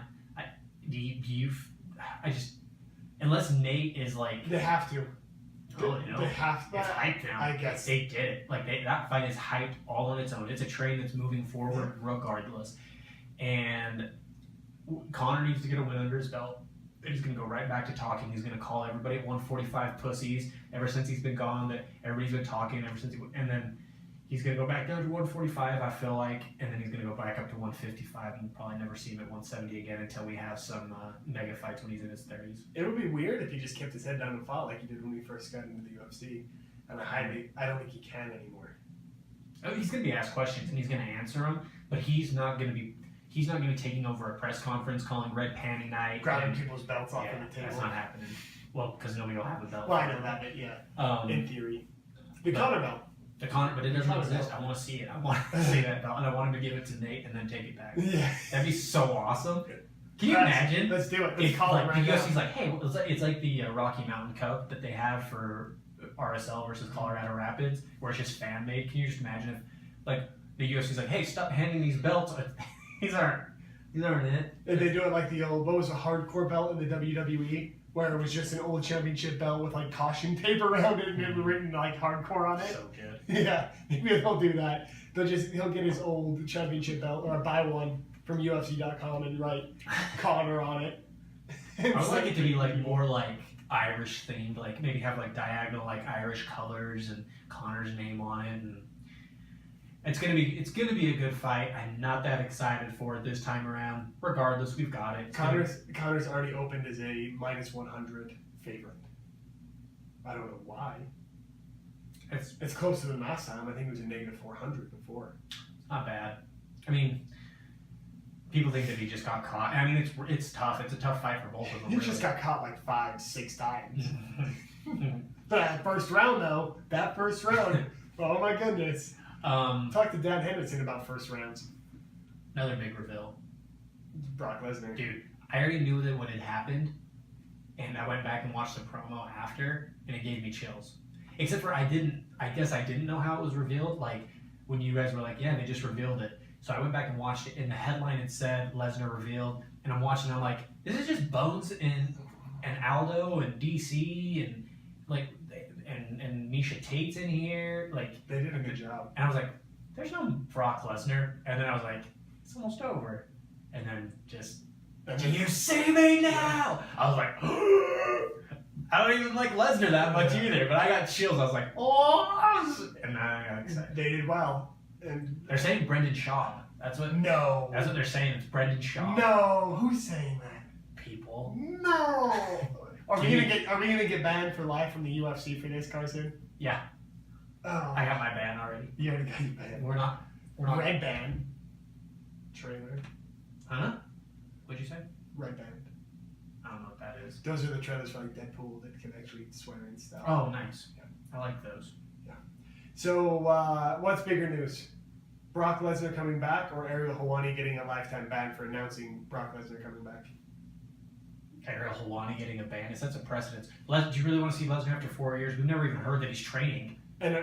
Unless Nate is like. They have to. They have to. It's hyped now. I guess they did it. That fight is hyped all on its own. It's a train that's moving forward regardless. And Connor needs to get a win under his belt. He's going to go right back to talking. He's going to call everybody at 145 pussies. Ever since he's been gone, that everybody's been talking. And then He's going to go back down to 145, I feel like, and then he's going to go back up to 155, and we'll probably never see him at 170 again until we have some mega fights when he's in his 30s. It would be weird if he just kept his head down and fought like he did when he first got into the UFC. And I don't think he can anymore. Oh, he's going to be asked questions, and he's going to answer them, but he's not going to be taking over a press conference, calling red panty night. Grabbing people's belts off of the table. That's not happening. Well, because nobody will have a belt. Well, I know that, but yeah, in theory. The Conor belt. But it doesn't exist. I want to see it. I want to see that belt, and I want him to give it to Nate and then take it back. Yeah. That'd be so awesome. Can you imagine? Let's do it. If like, the UFC's like, hey, it's like the Rocky Mountain Cup that they have for RSL versus Colorado Rapids, where it's just fan made. Can you just imagine if like the UFC's like, hey, stop handing these belts. These aren't it. And they do it like the old, what was a hardcore belt in the WWE? Where it was just an old championship belt with like caution tape around it and it written like hardcore on it. So good. Yeah, maybe they'll do that. He'll get his old championship belt or buy one from UFC.com and write Conor on it. I would like it to be like more like Irish themed, like maybe have like diagonal like Irish colors and Conor's name on it, and it's gonna be a good fight. I'm not that excited for it this time around. Regardless, we've got it. Conor's already opened as a -100 favorite. I don't know why. It's closer than last time. I think it was a -400 before. Not bad. I mean, people think that he just got caught. I mean, it's tough. It's a tough fight for both of them. He just got caught like 5-6 times. But that first round, oh my goodness. Talk to Dan Henderson about first rounds. Another big reveal. Brock Lesnar. Dude, I already knew that what had happened, and I went back and watched the promo after, and it gave me chills. Except for I guess I didn't know how it was revealed. Like, when you guys were like, yeah, they just revealed it. So I went back and watched it, and the headline had said Lesnar revealed, and I'm watching, and I'm like, this is just Bones and Aldo and DC and like and Misha Tate's in here. Like, they did a good job. And I was like, there's no Brock Lesnar. And then I was like, it's almost over. And then just, do you see me now? I was like, I don't even like Lesnar that much either, but I got chills. I was like, oh, and then I got excited. They did well. And they're saying Brendan Schaub. That's what they're saying. It's Brendan Schaub. No, who's saying that? People. No. Are we gonna get banned for life from the UFC for this, Karson? Yeah. Oh. I got my ban already. You already got your ban. We're not red band. Trailer. Huh? What'd you say? Red band. I don't know what that is. Those are the trailers for like Deadpool that can actually swear and stuff. Oh, nice. Yeah. I like those. Yeah. So, what's bigger news? Brock Lesnar coming back, or Ariel Helwani getting a lifetime ban for announcing Brock Lesnar coming back? Ariel Helwani getting a ban. It sets a precedence. Do you really want to see Lesnar after 4 years? We've never even heard that he's training. And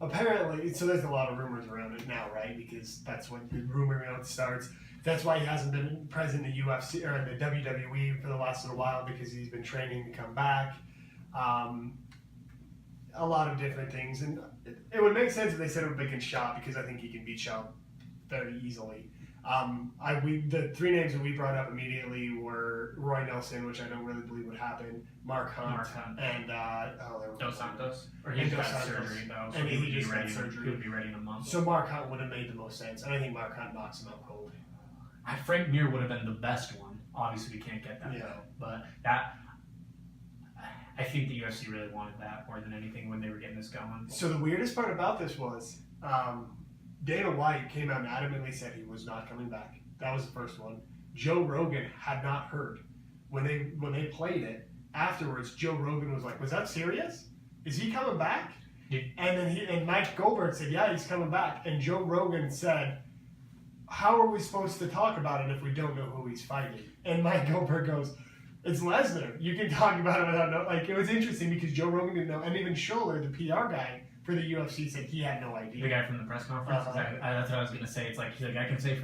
apparently, so there's a lot of rumors around it now, right? Because that's when the rumor mill starts. That's why he hasn't been present in the UFC or in the WWE for the last little while, because he's been training to come back. A lot of different things, and it would make sense if they said it would be Shaw, because I think he can beat Shaw very easily. The three names that we brought up immediately were Roy Nelson, which I don't really believe would happen, Mark Hunt. And Dos Santos. Or he just got surgery though, so and he would just be ready. had surgery. He would be ready in a month. So Mark Hunt would have made the most sense, and I think Mark Hunt knocks him out cold. Frank Mir would have been the best one. Obviously, we can't get that though, but that. I think the UFC really wanted that more than anything when they were getting this going. So the weirdest part about this was Dana White came out and adamantly said he was not coming back. That was the first one. Joe Rogan had not heard. When they played it, afterwards, Joe Rogan was like, was that serious? Is he coming back? Yeah. And then Mike Goldberg said, yeah, he's coming back. And Joe Rogan said, how are we supposed to talk about it if we don't know who he's fighting? And Mike Goldberg goes, it's Lesnar. You can talk about it without no. Like, it was interesting because Joe Rogan didn't know, and even Scholler, the PR guy for the UFC, said he had no idea. The guy from the press conference. That's what I was gonna say. It's like he's like, I can say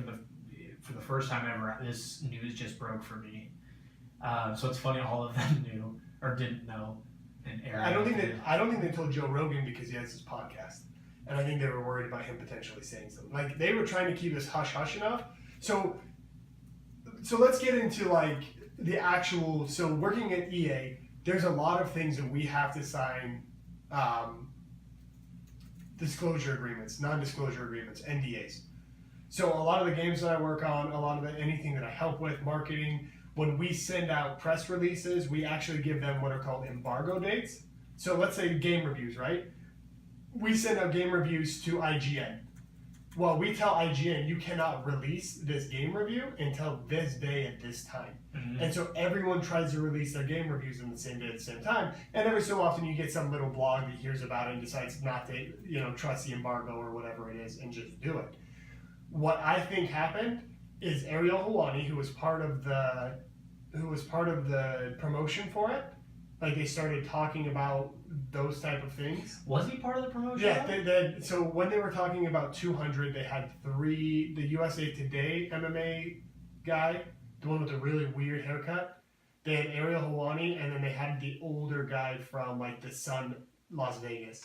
for the first time ever, this news just broke for me. So it's funny all of them knew or didn't know. And I don't think they told Joe Rogan because he has his podcast, and I think they were worried about him potentially saying something. Like, they were trying to keep this hush hush enough. So let's get into like the actual. So working at EA, there's a lot of things that we have to sign disclosure agreements, non-disclosure agreements, NDAs. So a lot of the games that I work on, a lot of anything that I help with, marketing, when we send out press releases, we actually give them what are called embargo dates. So let's say game reviews, right? We send out game reviews to IGN. Well, we tell IGN, you cannot release this game review until this day at this time. Mm-hmm. And so everyone tries to release their game reviews on the same day at the same time. And every so often you get some little blog that hears about it and decides not to, trust the embargo or whatever it is and just do it. What I think happened is Ariel Helwani, who was part of the promotion for it, like they started talking about those type of things. Was he part of the promotion? Yeah, so when they were talking about 200, they had the USA Today MMA guy, the one with the really weird haircut. They had Ariel Helwani, and then they had the older guy from like the Sun, Las Vegas.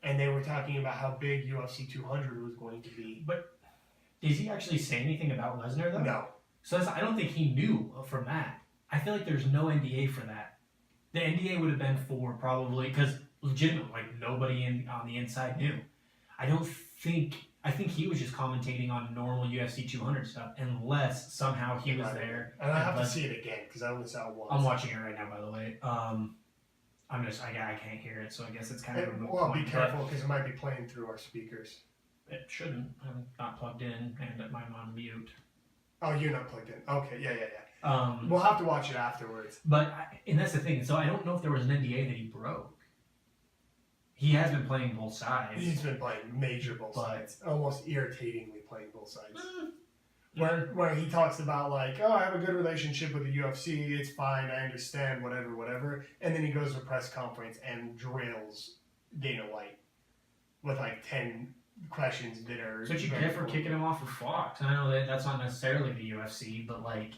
And they were talking about how big UFC 200 was going to be. But did he actually say anything about Lesnar, though? No. So I don't think he knew from that. I feel like there's no NDA for that. The NDA would have been for probably, because legitimately, like nobody on the inside knew. I think he was just commentating on normal UFC 200 stuff, unless somehow he was there. And I have to see it again, because I only saw it once. I'm watching it right now, by the way. I can't hear it, so I guess it's kind of a moot Well, point, be careful, because it might be playing through our speakers. It shouldn't. I'm not plugged in, and I'm on mute. Oh, you're not plugged in. Okay, yeah. Um, We'll have to watch it afterwards. And that's the thing. So I don't know if there was an NDA that he broke. He has been playing both sides. He's been playing major both sides, almost irritatingly playing both sides. Mm. Where he talks about like, oh, I have a good relationship with the UFC, it's fine, I understand, whatever. And then he goes to a press conference and drills Dana White with like 10 questions that are... So what you get for kicking him off of Fox? I know that's not necessarily the UFC, but like,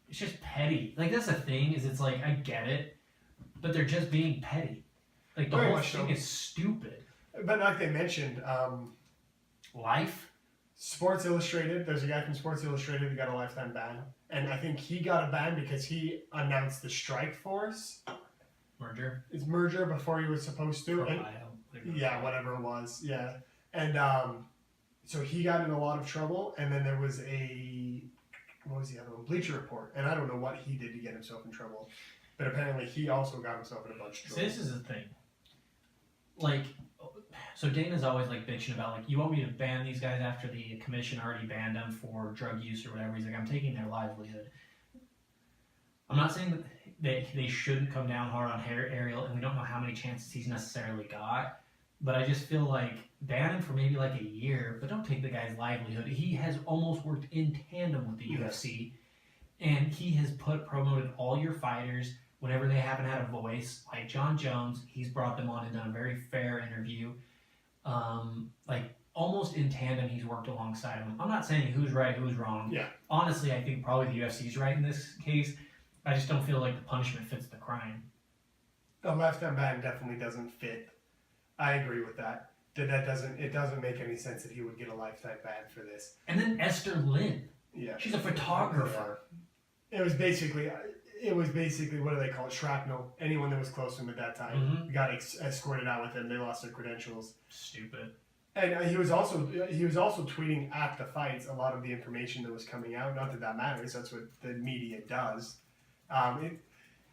it's just petty. Like that's the thing, is it's like, I get it, but they're just being petty. Like the whole thing is stupid. But like they mentioned, Life? Sports Illustrated, there's a guy from Sports Illustrated who got a lifetime ban. And I think he got a ban because he announced the Strike Force. His merger before he was supposed to. Yeah, whatever it was. Yeah. And so he got in a lot of trouble. And then there was what was the other one? Bleacher Report. And I don't know what he did to get himself in trouble. But apparently he also got himself in a bunch of trouble. So this is the thing. Like, so Dana's always like bitching about like, you want me to ban these guys after the commission already banned them for drug use or whatever. He's like, I'm taking their livelihood. I'm not saying that they shouldn't come down hard on Ariel, and we don't know how many chances he's necessarily got. But I just feel like ban him for maybe like a year, but don't take the guy's livelihood. He has almost worked in tandem with the UFC, and he has promoted all your fighters whenever they haven't had a voice. Like John Jones, he's brought them on and done a very fair interview. Like almost in tandem, he's worked alongside him. I'm not saying who's right, who's wrong. Yeah. Honestly, I think probably the UFC's right in this case. I just don't feel like the punishment fits the crime. A lifetime ban definitely doesn't fit. I agree with that. It doesn't make any sense that he would get a lifetime ban for this. And then Esther Lynn. Yeah. She's a photographer. Yeah. It was basically what do they call it? Shrapnel. Anyone that was close to him at that time got escorted out with him. They lost their credentials. Stupid. And he was also tweeting at the fights a lot of the information that was coming out. Not that that matters. That's what the media does.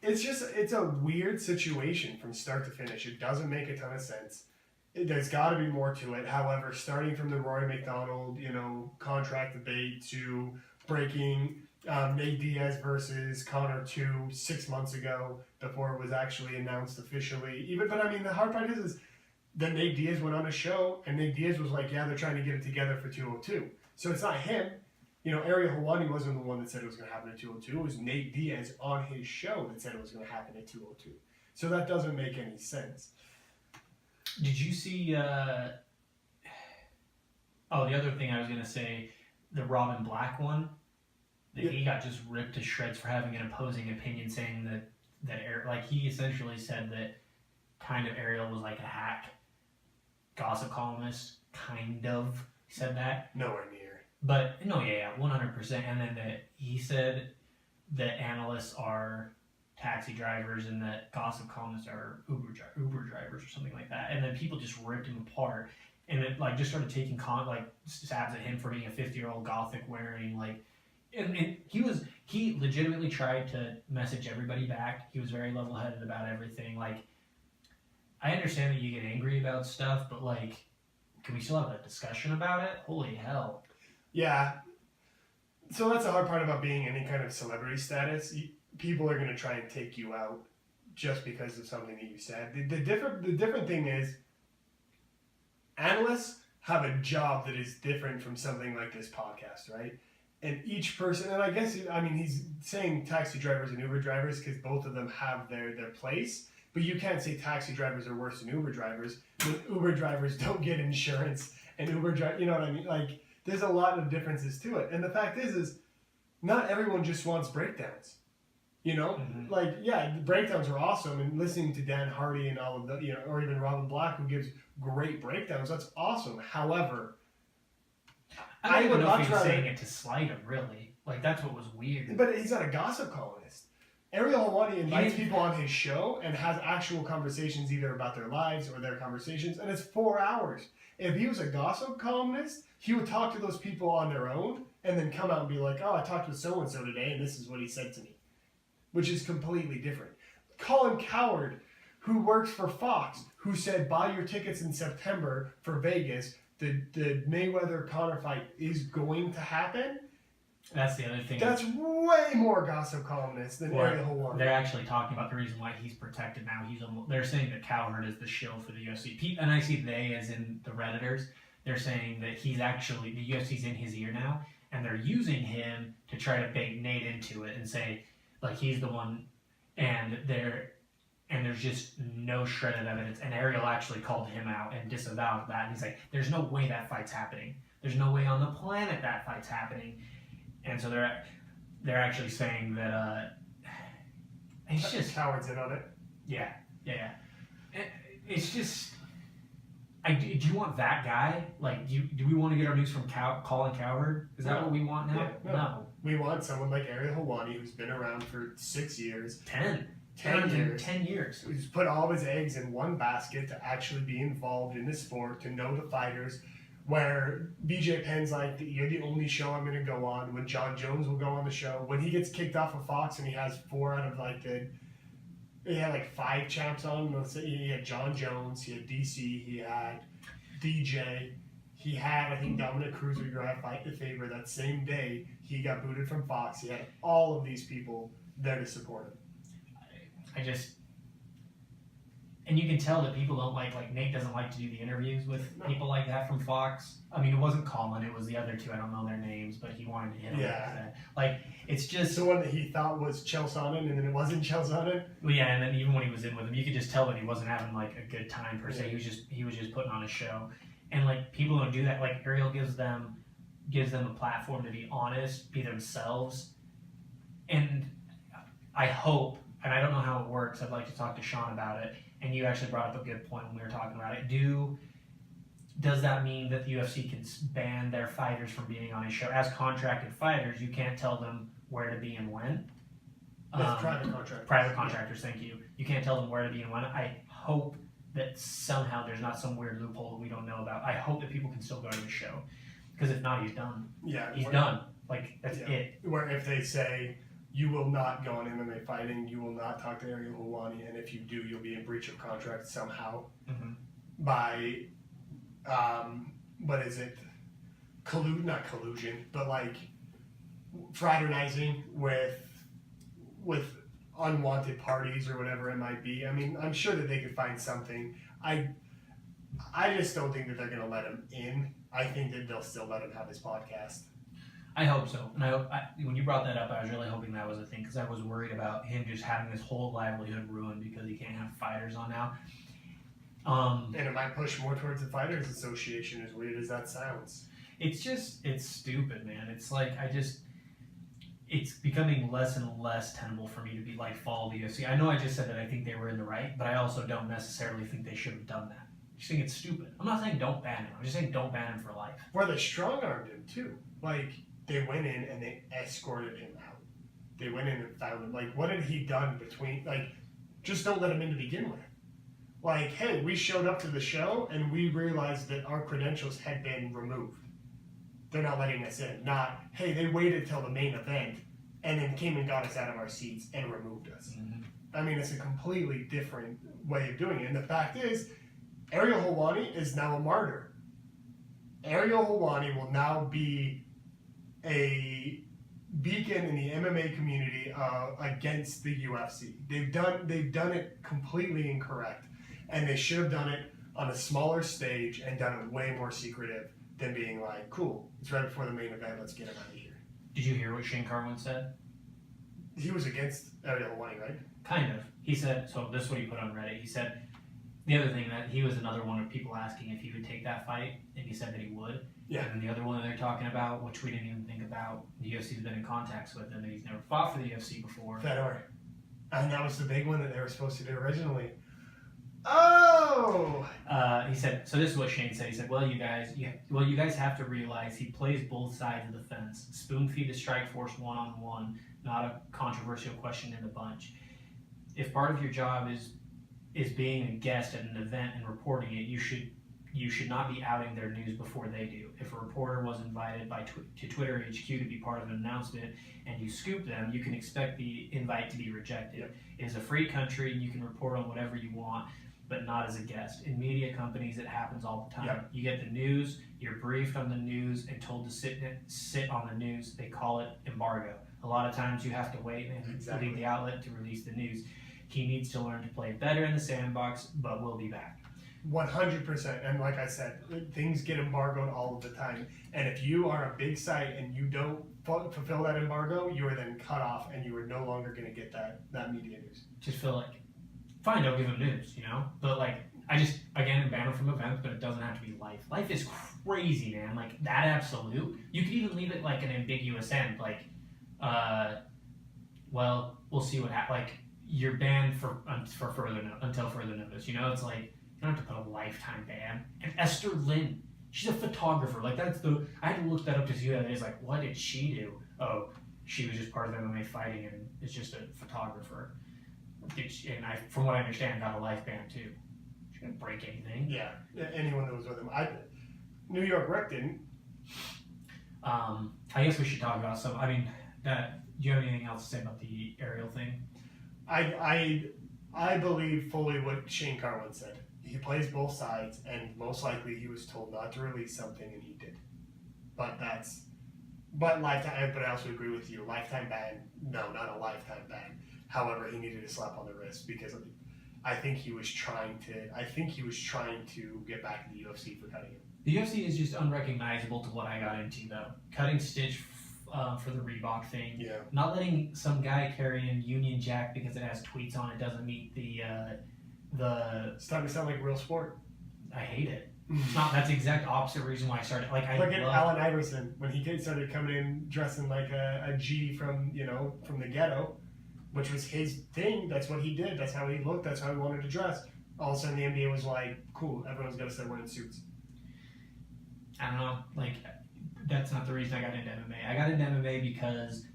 It's a weird situation from start to finish. It doesn't make a ton of sense. There's got to be more to it. However, starting from the Rory McDonald, contract debate to breaking Nate Diaz versus Conor 6 months ago before it was actually announced officially. But I mean, the hard part is that Nate Diaz went on a show and Nate Diaz was like, yeah, they're trying to get it together for 202. So it's not him. Ariel Helwani wasn't the one that said it was going to happen at 202. It was Nate Diaz on his show that said it was going to happen at 202. So that doesn't make any sense. Did you see... the other thing I was going to say, the Robin Black one, he got just ripped to shreds for having an opposing opinion, saying that he essentially said that kind of Ariel was like a hack gossip columnist, kind of. He said that. Nowhere near. But, no, 100%. And then he said that analysts are taxi drivers and that gossip columnists are Uber drivers or something like that. And then people just ripped him apart, and it like just started taking stabs at him for being a 50-year-old gothic wearing like. And he legitimately tried to message everybody back. He was very level-headed about everything. Like, I understand that you get angry about stuff, but like, can we still have a discussion about it? Holy hell. Yeah. So that's the hard part about being any kind of celebrity status. People are going to try and take you out just because of something that you said. The different thing is, analysts have a job that is different from something like this podcast, right? And each person, and I guess, I mean, he's saying taxi drivers and Uber drivers because both of them have their place, but you can't say taxi drivers are worse than Uber drivers when Uber drivers don't get insurance and you know what I mean? Like, there's a lot of differences to it. And the fact is not everyone just wants breakdowns. You know, like, yeah, the breakdowns are awesome, and listening to Dan Hardy and all of the, you know, or even Robin Black, who gives great breakdowns, that's awesome. However, I don't even know if he was saying it to slight him, really. Like, that's what was weird. But he's not a gossip columnist. Ariel Helwani invites people on his show and has actual conversations either about their lives or their conversations, and it's 4 hours. If he was a gossip columnist, he would talk to those people on their own and then come out and be like, oh, I talked with so-and-so today, and this is what he said to me, which is completely different. Colin Cowherd, who works for Fox, who said, buy your tickets in September for Vegas, the Mayweather-Conor fight is going to happen. That's the other thing. That's way more gossip columnist than Ariel Helwani. They're actually talking about the reason why he's protected now. They're saying that Cowherd is the shill for the UFC. And I see they as in the Redditors. They're saying that he's actually, the UFC's in his ear now, and they're using him to try to bait Nate into it and say, like, he's the one, and there's just no shred of evidence. And Ariel actually called him out and disavowed that. And he's like, there's no way that fight's happening. There's no way on the planet that fight's happening. And so they're actually saying that it's just Coward's in on it. Yeah. It's just, do you want that guy? Like, do we want to get our news from Colin Cowherd? Is that what we want now? Yeah, no. We want someone like Ariel Helwani, who's been around for 6 years. 10 years. Who's put all of his eggs in one basket to actually be involved in the sport, to know the fighters. Where BJ Penn's like, you're the only show I'm going to go on. When John Jones will go on the show. When he gets kicked off of Fox and he has 4 out of he had like 5 champs on. Let's say he had John Jones, he had DC, he had DJ, he had, I think, Dominic Cruz, who you're at Fight the Favor that same day. He got booted from Fox. He had all of these people there to support him. And you can tell that people don't like Nate doesn't like to do the interviews with people like that from Fox. I mean, it wasn't Colin, it was the other 2. I don't know their names, but he wanted to hit him. Yeah. Like, it's just... The one that he thought was Chael Sonnen, and then it wasn't Chael Sonnen? Well, yeah, and then even when he was in with him, you could just tell that he wasn't having, like, a good time, per se. He was just putting on a show. And, like, people don't do that. Like, Ariel gives them a platform to be honest, be themselves. And I hope, and I don't know how it works, I'd like to talk to Sean about it, and you actually brought up a good point when we were talking about it. Does that mean that the UFC can ban their fighters from being on a show? As contracted fighters, you can't tell them where to be and when. That's private contractors. Private contractors, thank you. You can't tell them where to be and when. I hope that somehow there's not some weird loophole that we don't know about. I hope that people can still go to the show. Because if not, he's done. Yeah. He's done. Like, that's it. Where if they say... You will not go on MMA fighting. You will not talk to Ariel Helwani, and if you do, you'll be in breach of contract somehow by, what is it? Not collusion, but like fraternizing with unwanted parties or whatever it might be. I mean, I'm sure that they could find something. I just don't think that they're going to let him in. I think that they'll still let him have his podcast. I hope so. And when you brought that up, I was really hoping that was a thing because I was worried about him just having his whole livelihood ruined because he can't have fighters on now. And it might push more towards the Fighters Association, as weird as that sounds. It's stupid, man. It's like, it's becoming less and less tenable for me to be like, follow the UFC. I know I just said that I think they were in the right, but I also don't necessarily think they should have done that. I just think it's stupid. I'm not saying don't ban him. I'm just saying don't ban him for life. Well, they strong-armed him, too. Like... They went in and they escorted him out. They went in and found him. Like, what had he done between? Like, just don't let him in to begin with. Like, hey, we showed up to the show and we realized that our credentials had been removed. They're not letting us in. Not, hey, they waited till the main event and then came and got us out of our seats and removed us. Mm-hmm. I mean, it's a completely different way of doing it. And the fact is, Ariel Helwani is now a martyr. Ariel Helwani will now be a beacon in the MMA community against the UFC. They've done it completely incorrect, and they should have done it on a smaller stage and done it way more secretive than being like, cool, it's right before the main event, let's get him out of here. Did you hear what Shane Carwin said? He was against Ariel Helwani, right? Kind of. He said, so this is what he put on Reddit. He said, the other thing that he was another one of people asking if he would take that fight, and he said that he would. Yeah. And then the other one that they're talking about, which we didn't even think about, the UFC's been in contacts with him, and he's never fought for the UFC before. Fedor. And that was the big one that they were supposed to do originally. Oh! He said, so this is what Shane said. He said, well, you guys have to realize he plays both sides of the fence. Spoon feed to Strike Force one-on-one, not a controversial question in the bunch. If part of your job is being a guest at an event and reporting it, you should not be outing their news before they do. If a reporter was invited to Twitter HQ to be part of an announcement and you scoop them, you can expect the invite to be rejected. Yep. It is a free country and you can report on whatever you want, but not as a guest. In media companies, it happens all the time. Yep. You get the news, you're briefed on the news and told to sit on the news. They call it embargo. A lot of times you have to wait and Exactly. leave the outlet to release the news. He needs to learn to play better in the sandbox, but we'll be back. 100%. And like I said, things get embargoed all of the time. And if you are a big site and you don't fulfill that embargo, you are then cut off and you are no longer going to get that media news. Just feel like, fine, don't give him news, you know? But like, I just, again, ban him from events, but it doesn't have to be life. Life is crazy, man. Like, that absolute. You could even leave it like an ambiguous end. Like, well, we'll see what happens. Like, you're banned until further notice. You know, it's like, you don't have to put a lifetime ban. And Esther Lynn, she's a photographer. Like, I had to look that up to see who that is. Like, what did she do? Oh, she was just part of MMA fighting and is just a photographer. And from what I understand, got a life ban too. She didn't break anything. Yeah, anyone that was with him. New York Rec didn't. I guess we should talk about some. I mean, do you have anything else to say about the Ariel thing? I believe fully what Shane Carwin said. He plays both sides, and most likely he was told not to release something, and he did. But lifetime. But I also agree with you. Lifetime ban? No, not a lifetime ban. However, he needed a slap on the wrist because I think he was trying to get back to the UFC for cutting him. The UFC is just unrecognizable to what I got into, though. Cutting Stitch for the Reebok thing. Yeah. Not letting some guy carry in Union Jack because it has tweets on it doesn't meet the. It's starting to sound like real sport. I hate it. It's not. That's the exact opposite reason why I started. Like, I look at Allen Iverson when he started coming in dressing like a G from the ghetto, which was his thing. That's what he did. That's how he looked. That's how he wanted to dress. All of a sudden, the NBA was like, "Cool, everyone's got to start wearing suits." I don't know. Like, that's not the reason I got into MMA. I got into MMA because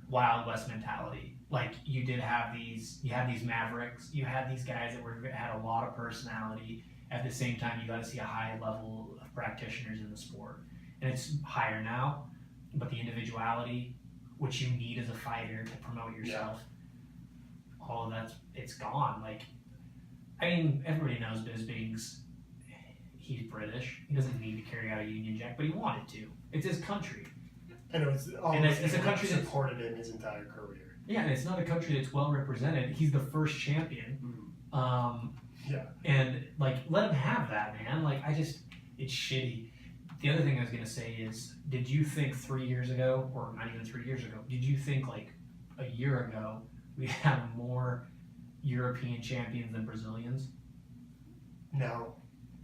Wild West mentality. Like, you had these mavericks. You had these guys that had a lot of personality. At the same time, you got to see a high level of practitioners in the sport, and it's higher now. But the individuality, which you need as a fighter to promote yourself, all of it's gone. Like, I mean, everybody knows Bisping's. He's British. He doesn't need to carry out a Union Jack, but he wanted to. It's his country. And it's a country that supported him his entire career. Yeah, and it's not a country that's well represented. He's the first champion. Yeah. And, like, let him have that, man. Like, it's shitty. The other thing I was going to say is, did you think 3 years ago, or not even 3 years ago, did you think, like, a year ago, we had more European champions than Brazilians? No.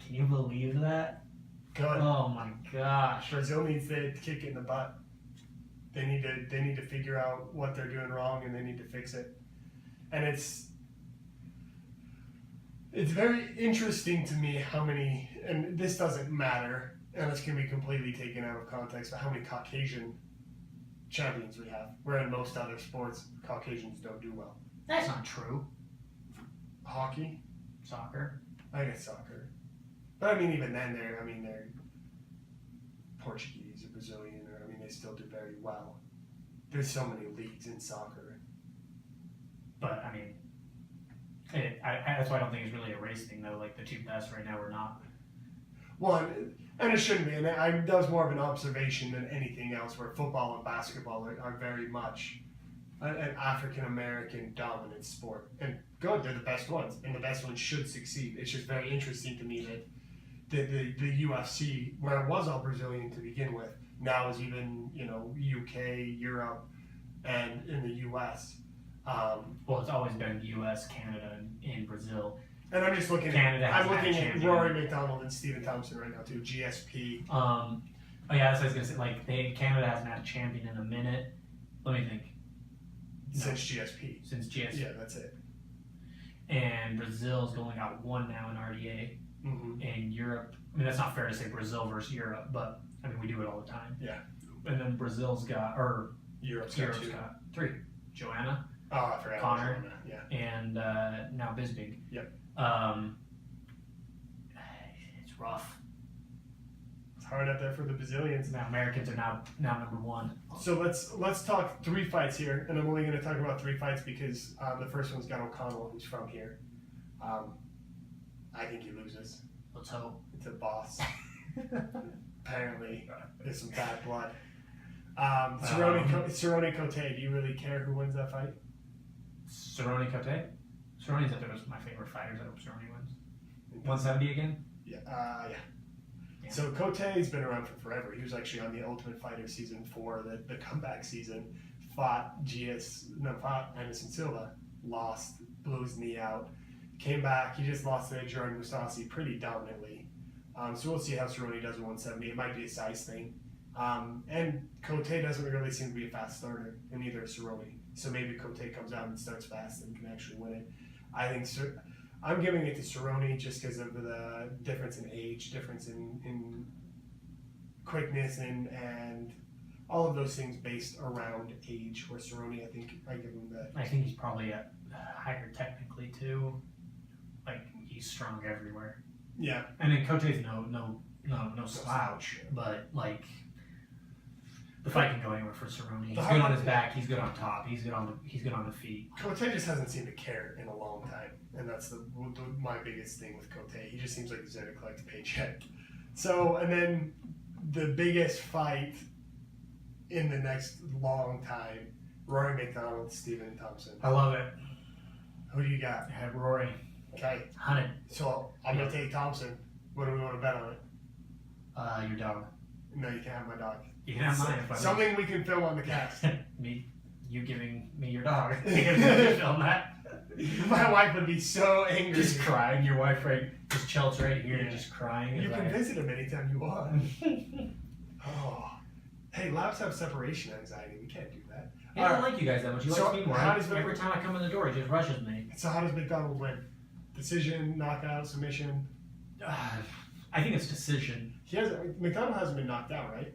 Can you believe that? Good. Oh, my gosh. Brazil needs to kick it in the butt. They need to figure out what they're doing wrong, and they need to fix it. And it's very interesting to me how many, and this doesn't matter, and this can be completely taken out of context, but how many Caucasian champions we have. Where in most other sports, Caucasians don't do well. That's not true. Hockey, Soccer. I guess soccer. But I mean, even then, they're Portuguese or Brazilian, or I mean, they still do very well. There's so many leagues in soccer. But I mean, that's why I don't think it's really a race thing though. Like the two best right now are not. Well, and it shouldn't be. And that was more of an observation than anything else, where football and basketball are very much an African American dominant sport. And good, they're the best ones, and the best ones should succeed. It's just very interesting to me that the UFC, where it was all Brazilian to begin with, now is even UK, Europe, and in the US. Well, it's always been U.S., Canada, and Brazil. And I'm just looking Canada at has that champion. Rory McDonald and Stephen Thompson right now too. GSP. Oh yeah, that's what I was gonna say. Like Canada hasn't had a champion in a minute. Let me think. Since GSP. Since GSP. Yeah, that's it. And Brazil's only got one now in RDA. Mm-hmm. And Europe, I mean, that's not fair to say Brazil versus Europe, but I mean, we do it all the time. Yeah. And then Brazil's got, or Europe's got two. three. Joanna. Oh, I forgot. Connor. Yeah. And now Bisping. Yep. It's rough. It's hard out there for the Brazilians. Now Americans are now number one. So let's talk 3 fights here, and I'm only going to talk about 3 fights because the first one's got O'Connell, who's from here. I think he loses. Let's hope. It's a boss. Apparently, there's some bad blood. Cerrone Cote, do you really care who wins that fight? Cerrone Cote? Cerrone's up there as my favorite fighters. I hope Cerrone wins. 170 again? Yeah. So Cote's been around for forever. He was actually on the Ultimate Fighter season 4, the comeback season. Fought Anderson Silva, lost, blew his knee out, came back. He just lost to Jordan Musasi pretty dominantly. So we'll see how Cerrone does at 170. It might be a size thing. And Cote doesn't really seem to be a fast starter, and neither is Cerrone. So maybe Cote comes out and starts fast and can actually win it. I think I'm giving it to Cerrone just because of the difference in age, difference in quickness, and all of those things based around age. Where Cerrone, I think I give him that. I think he's probably higher technically too. Like he's strong everywhere. Yeah. And then Cote's no slouch, but like the fight can go anywhere for Cerrone. He's good on his back. He's good on top. He's good on the feet. Cote just hasn't seemed to care in a long time, and that's my biggest thing with Cote. He just seems like he's there to collect a paycheck. So, and then the biggest fight in the next long time, Rory McDonald, Stephen Thompson. I love it. Who do you got? I had Rory. Okay. 100. So I'm gonna take Thompson. What do we want to bet on it? Your dog. No, you can't have my dog. You can have mine if I Something we can film on the cast. You giving me your dog. You can film that. My wife would be so angry. Just crying. Your wife just chills right here, just crying. You can visit him anytime you want. Oh. Hey, labs have separation anxiety. We can't do that. He doesn't like you guys that much. He likes me more. Every time I come in the door, he just rushes me. So how does McDonald win? Decision, knockout, submission? I think it's decision. McDonald hasn't been knocked out, right?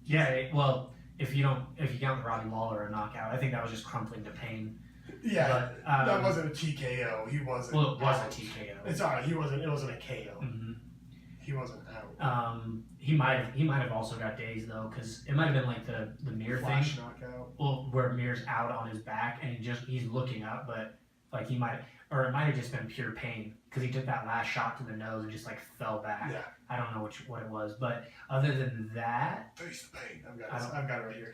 Yeah, well, if you count the Robbie Lawler a knockout, I think that was just crumpling to pain. Yeah, but, that wasn't a TKO. He wasn't. Well, it was a TKO. It's alright. It wasn't a KO. Mm-hmm. He wasn't out. He might have also got dazed though, because it might have been like the Mir Flash thing. knockout. Well, where Mir's out on his back and he's looking up, but like it might have just been pure pain because he took that last shot to the nose and just like fell back. Yeah. I don't know what it was, but other than that, Face the pain. I've got it right here.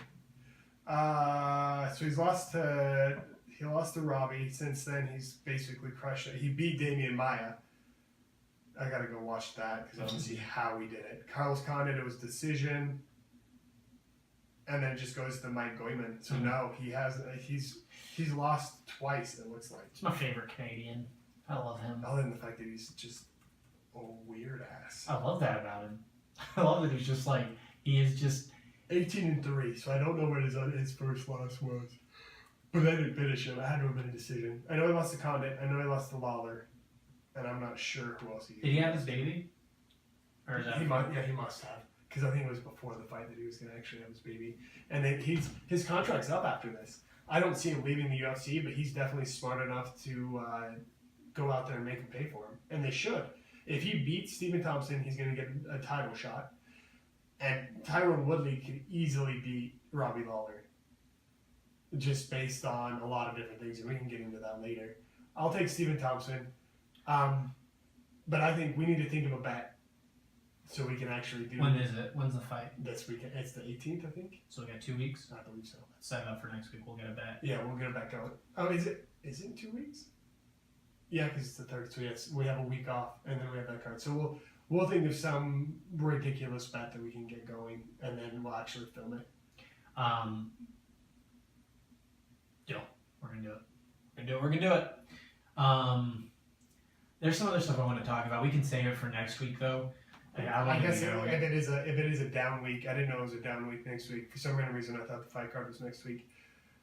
So he lost to Robbie. Since then, he's basically crushed it. He beat Damian Maia. I gotta go watch that because I want to see how he did it. Carlos Condit, it was decision, and then it just goes to Mike Goyman. So no, he's lost twice. It looks like. He's my favorite Canadian. I love him. Other than the fact that he's just a weird ass. I love that about him. I love that he's just like he is just 18-3. So I don't know what his first loss was, but I didn't finish him. I had to have been a decision. I know he lost to Condit. I know he lost to Lawler. And I'm not sure who else he did. He have his baby? Or is that he must have. because I think it was before the fight that he was going to actually have his baby. And then his contract's up after this. I don't see him leaving the UFC, but he's definitely smart enough to go out there and make him pay for him. And they should. If he beats Stephen Thompson, he's going to get a title shot. And Tyron Woodley could easily beat Robbie Lawler, just based on a lot of different things, and we can get into that later. I'll take Stephen Thompson, but I think we need to think of a bet so we can actually do. When is it? When's the fight? This weekend. It's the 18th, I think. So we got 2 weeks. I believe so. Set it up for next week. We'll get a bet. Yeah, we'll get it back going. Oh, is it in 2 weeks? Yeah, because it's the 3rd. So yes, we have a week off, and then we have that card. So we'll think of some ridiculous bet that we can get going, and then we'll actually film it. Deal. We're gonna do it. There's some other stuff I want to talk about. We can save it for next week, though. I guess if it is a down week, I didn't know it was a down week next week. For some random reason, I thought the fight card was next week.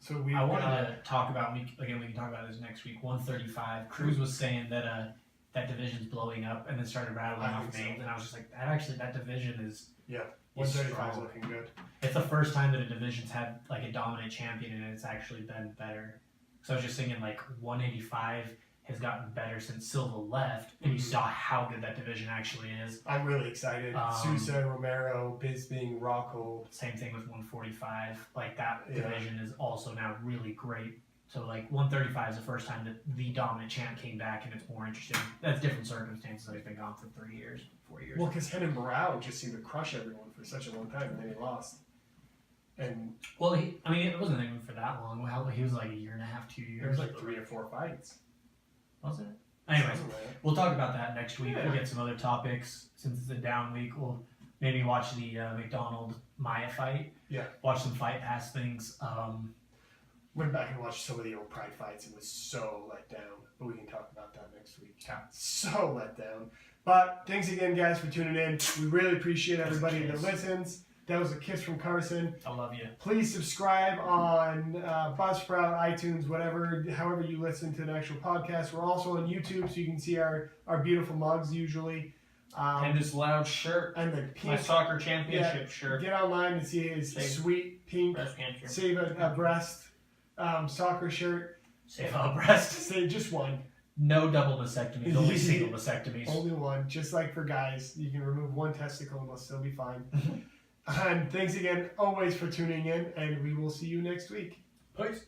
So I wanted to talk about, we can talk about this next week. 135. Cruz was saying that that division's blowing up, and then started rattling off names, and I was just like, that division is 135 is looking good. It's the first time that a division's had like a dominant champion, and it's actually been better. So I was just thinking, like, 185 has gotten better since Silva left, and you saw how good that division actually is. I'm really excited. Sousa, Romero, Bisping, Rocco. Same thing with 145. Like, that division is also now really great. So, like, 135 is the first time that the dominant champ came back, and it's more interesting. That's different circumstances. He's been gone for 3 years, 4 years. Well, because Renan Barao just seemed to crush everyone for such a long time, and then he lost. And well, it wasn't even for that long. Well, he was like a year and a half, 2 years. It was like 3 or 4 fights. Was it? Anyways, we'll talk about that next week. We'll get some other topics. Since it's a down week, we'll maybe watch the McDonald Maya fight. Yeah. Watch some Fight Pass things. Went back and watched some of the old Pride fights and was so let down. But we can talk about that next week. Yeah. So let down. But thanks again, guys, for tuning in. We really appreciate everybody that listens. That was a kiss from Karson. I love you. Please subscribe on Buzzsprout, iTunes, whatever, however you listen to the actual podcast. We're also on YouTube, so you can see our beautiful mugs usually. And this loud shirt. And the pink. My soccer championship shirt. Get online and see his sweet pink Save a Breast soccer shirt. Save a Breast. Say just one. No double vasectomies, only single vasectomies. Only one, just like for guys. You can remove one testicle and we'll still be fine. And thanks again always for tuning in, and we will see you next week. Peace.